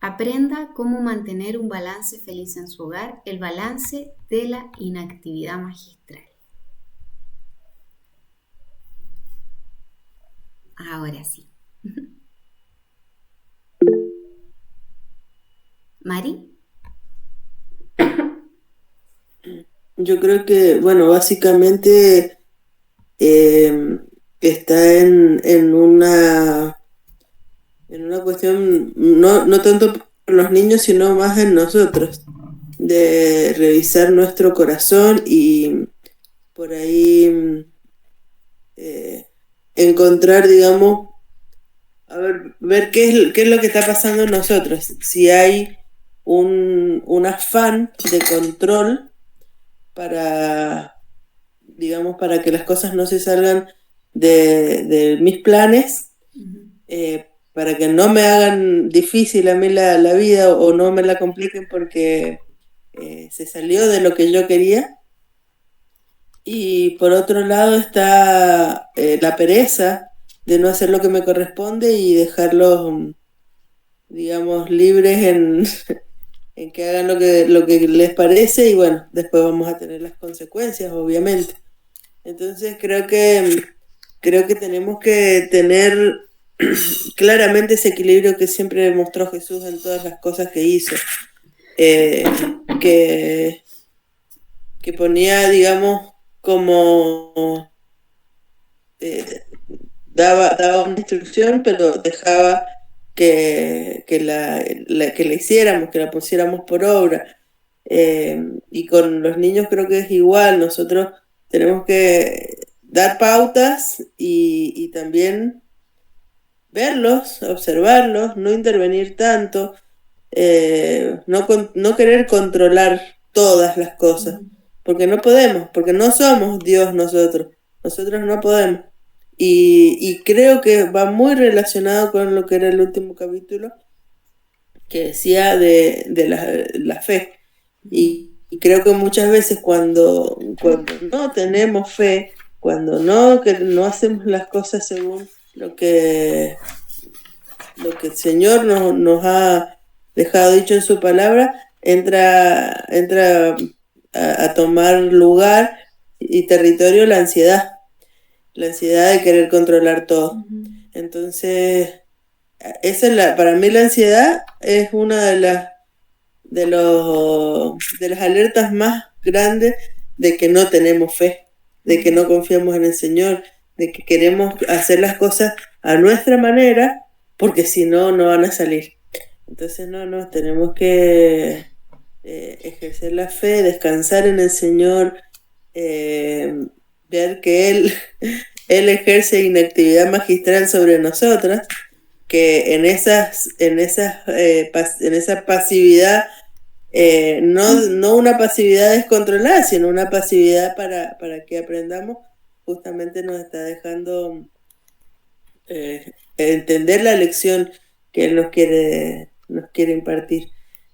Aprenda cómo mantener un balance feliz en su hogar, el balance de la inactividad magistral. Ahora sí. ¿Mari? Yo creo que, bueno, básicamente está en una cuestión, no tanto por los niños, sino más en nosotros, de revisar nuestro corazón y por ahí encontrar, digamos, ver qué es lo que está pasando en nosotros. Si hay un afán de control para que las cosas no se salgan de mis planes, para que no me hagan difícil a mí la vida o no me la compliquen porque se salió de lo que yo quería. Y por otro lado está la pereza de no hacer lo que me corresponde y dejarlos, digamos, libres en que hagan lo que les parece, y bueno, después vamos a tener las consecuencias, obviamente. Entonces creo que tenemos que tener claramente ese equilibrio que siempre demostró Jesús en todas las cosas que hizo, que ponía, digamos, como daba una instrucción, pero dejaba que la hiciéramos, que la pusiéramos por obra. Y con los niños creo que es igual. Nosotros tenemos que dar pautas y también verlos, observarlos, no intervenir tanto, no querer controlar todas las cosas, porque no podemos, porque no somos Dios nosotros no podemos. Y creo que va muy relacionado con lo que era el último capítulo, que decía de la fe. Y creo que muchas veces cuando no tenemos fe, cuando no hacemos las cosas según lo que el Señor nos ha dejado dicho en su palabra, entra a tomar lugar y territorio la ansiedad de querer controlar todo. Entonces, para mí la ansiedad es una de las alertas más grandes de que no tenemos fe, de que no confiamos en el Señor, de que queremos hacer las cosas a nuestra manera, porque si no, no van a salir. Entonces tenemos que ejercer la fe, descansar en el Señor, ver que Él ejerce inactividad magistral sobre nosotras, que en esa pasividad, no una pasividad descontrolada, sino una pasividad para que aprendamos, justamente nos está dejando entender la lección que Él nos quiere impartir.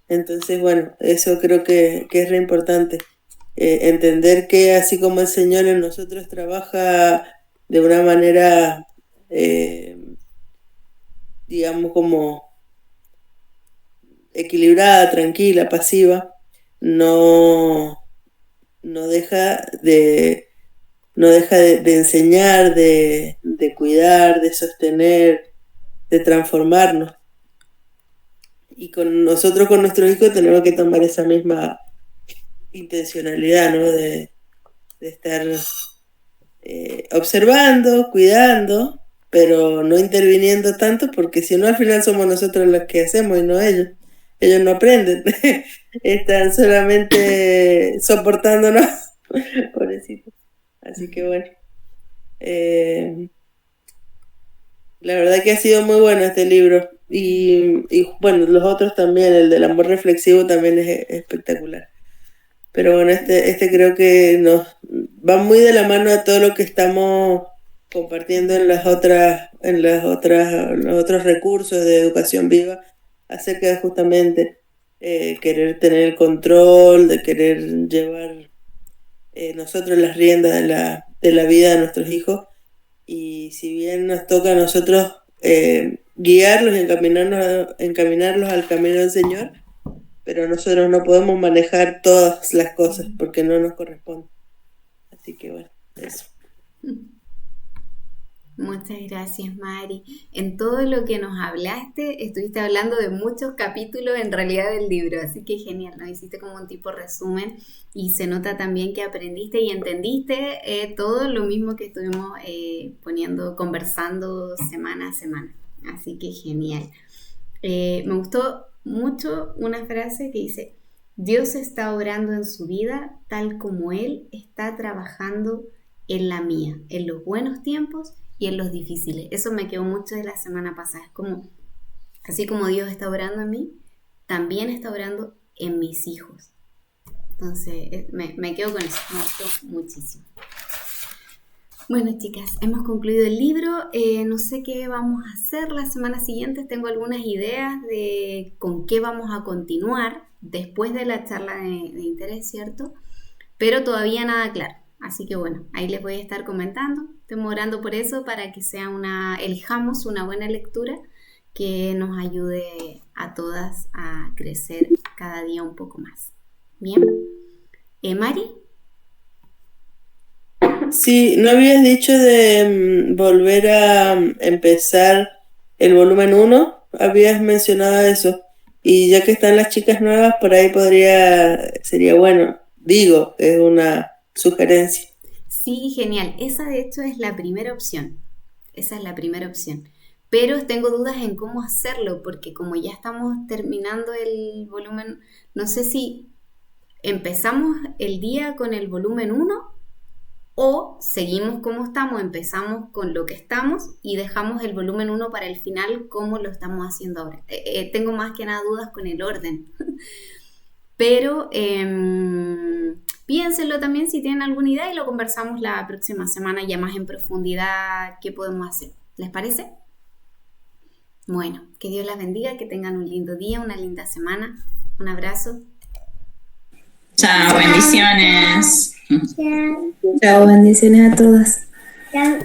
Entonces, bueno, eso creo que es re importante, entender que así como el Señor en nosotros trabaja de una manera, digamos, como equilibrada, tranquila, pasiva, no deja de enseñar, de cuidar, de sostener, de transformarnos. Y con nosotros, con nuestros hijos, tenemos que tomar esa misma intencionalidad, ¿no? De estar observando, cuidando, pero no interviniendo tanto, porque si no, al final somos nosotros los que hacemos y no ellos. Ellos no aprenden, están solamente soportándonos, pobrecitos. Así que bueno, la verdad que ha sido muy bueno este libro. Y bueno, los otros también, el del amor reflexivo también es espectacular. Pero bueno, este creo que nos va muy de la mano a todo lo que estamos compartiendo en los otros recursos de educación viva, acerca de justamente querer tener el control, de querer llevar nosotros las riendas de la vida de nuestros hijos. Y si bien nos toca a nosotros guiarlos y encaminarlos al camino del Señor, pero nosotros no podemos manejar todas las cosas porque no nos corresponde. Así que bueno, eso. Muchas gracias, Mari. En todo lo que nos hablaste, estuviste hablando de muchos capítulos en realidad del libro, así que genial, ¿no? Hiciste como un tipo resumen y se nota también que aprendiste y entendiste todo lo mismo que estuvimos conversando semana a semana. Así que genial. Me gustó mucho una frase que dice: Dios está obrando en su vida tal como Él está trabajando en la mía, en los buenos tiempos y en los difíciles. Eso me quedó mucho de la semana pasada. Es como, así como Dios está orando en mí, también está orando en mis hijos. Entonces, me quedo con eso. Me gustó muchísimo. Bueno, chicas, hemos concluido el libro. No sé qué vamos a hacer la semana siguiente. Tengo algunas ideas de con qué vamos a continuar después de la charla de interés, ¿cierto? Pero todavía nada claro. Así que bueno, ahí les voy a estar comentando. Estoy orando por eso, para que elijamos una buena lectura que nos ayude a todas a crecer cada día un poco más. ¿Bien? ¿Mari? Sí, ¿no habías dicho de volver a empezar el volumen 1? Habías mencionado eso. Y ya que están las chicas nuevas, por ahí sería bueno. Digo, es una sugerencia. Sí, genial. Esa de hecho es la primera opción. Esa es la primera opción. Pero tengo dudas en cómo hacerlo, porque como ya estamos terminando el volumen, no sé si empezamos el día con el volumen 1 o seguimos como estamos, empezamos con lo que estamos y dejamos el volumen 1 para el final, como lo estamos haciendo ahora. Tengo más que nada dudas con el orden. Pero piénsenlo también si tienen alguna idea y lo conversamos la próxima semana ya más en profundidad qué podemos hacer. ¿Les parece? Bueno, que Dios las bendiga, que tengan un lindo día, una linda semana. Un abrazo. Chao, bendiciones. Chao, bendiciones a todas. Chao.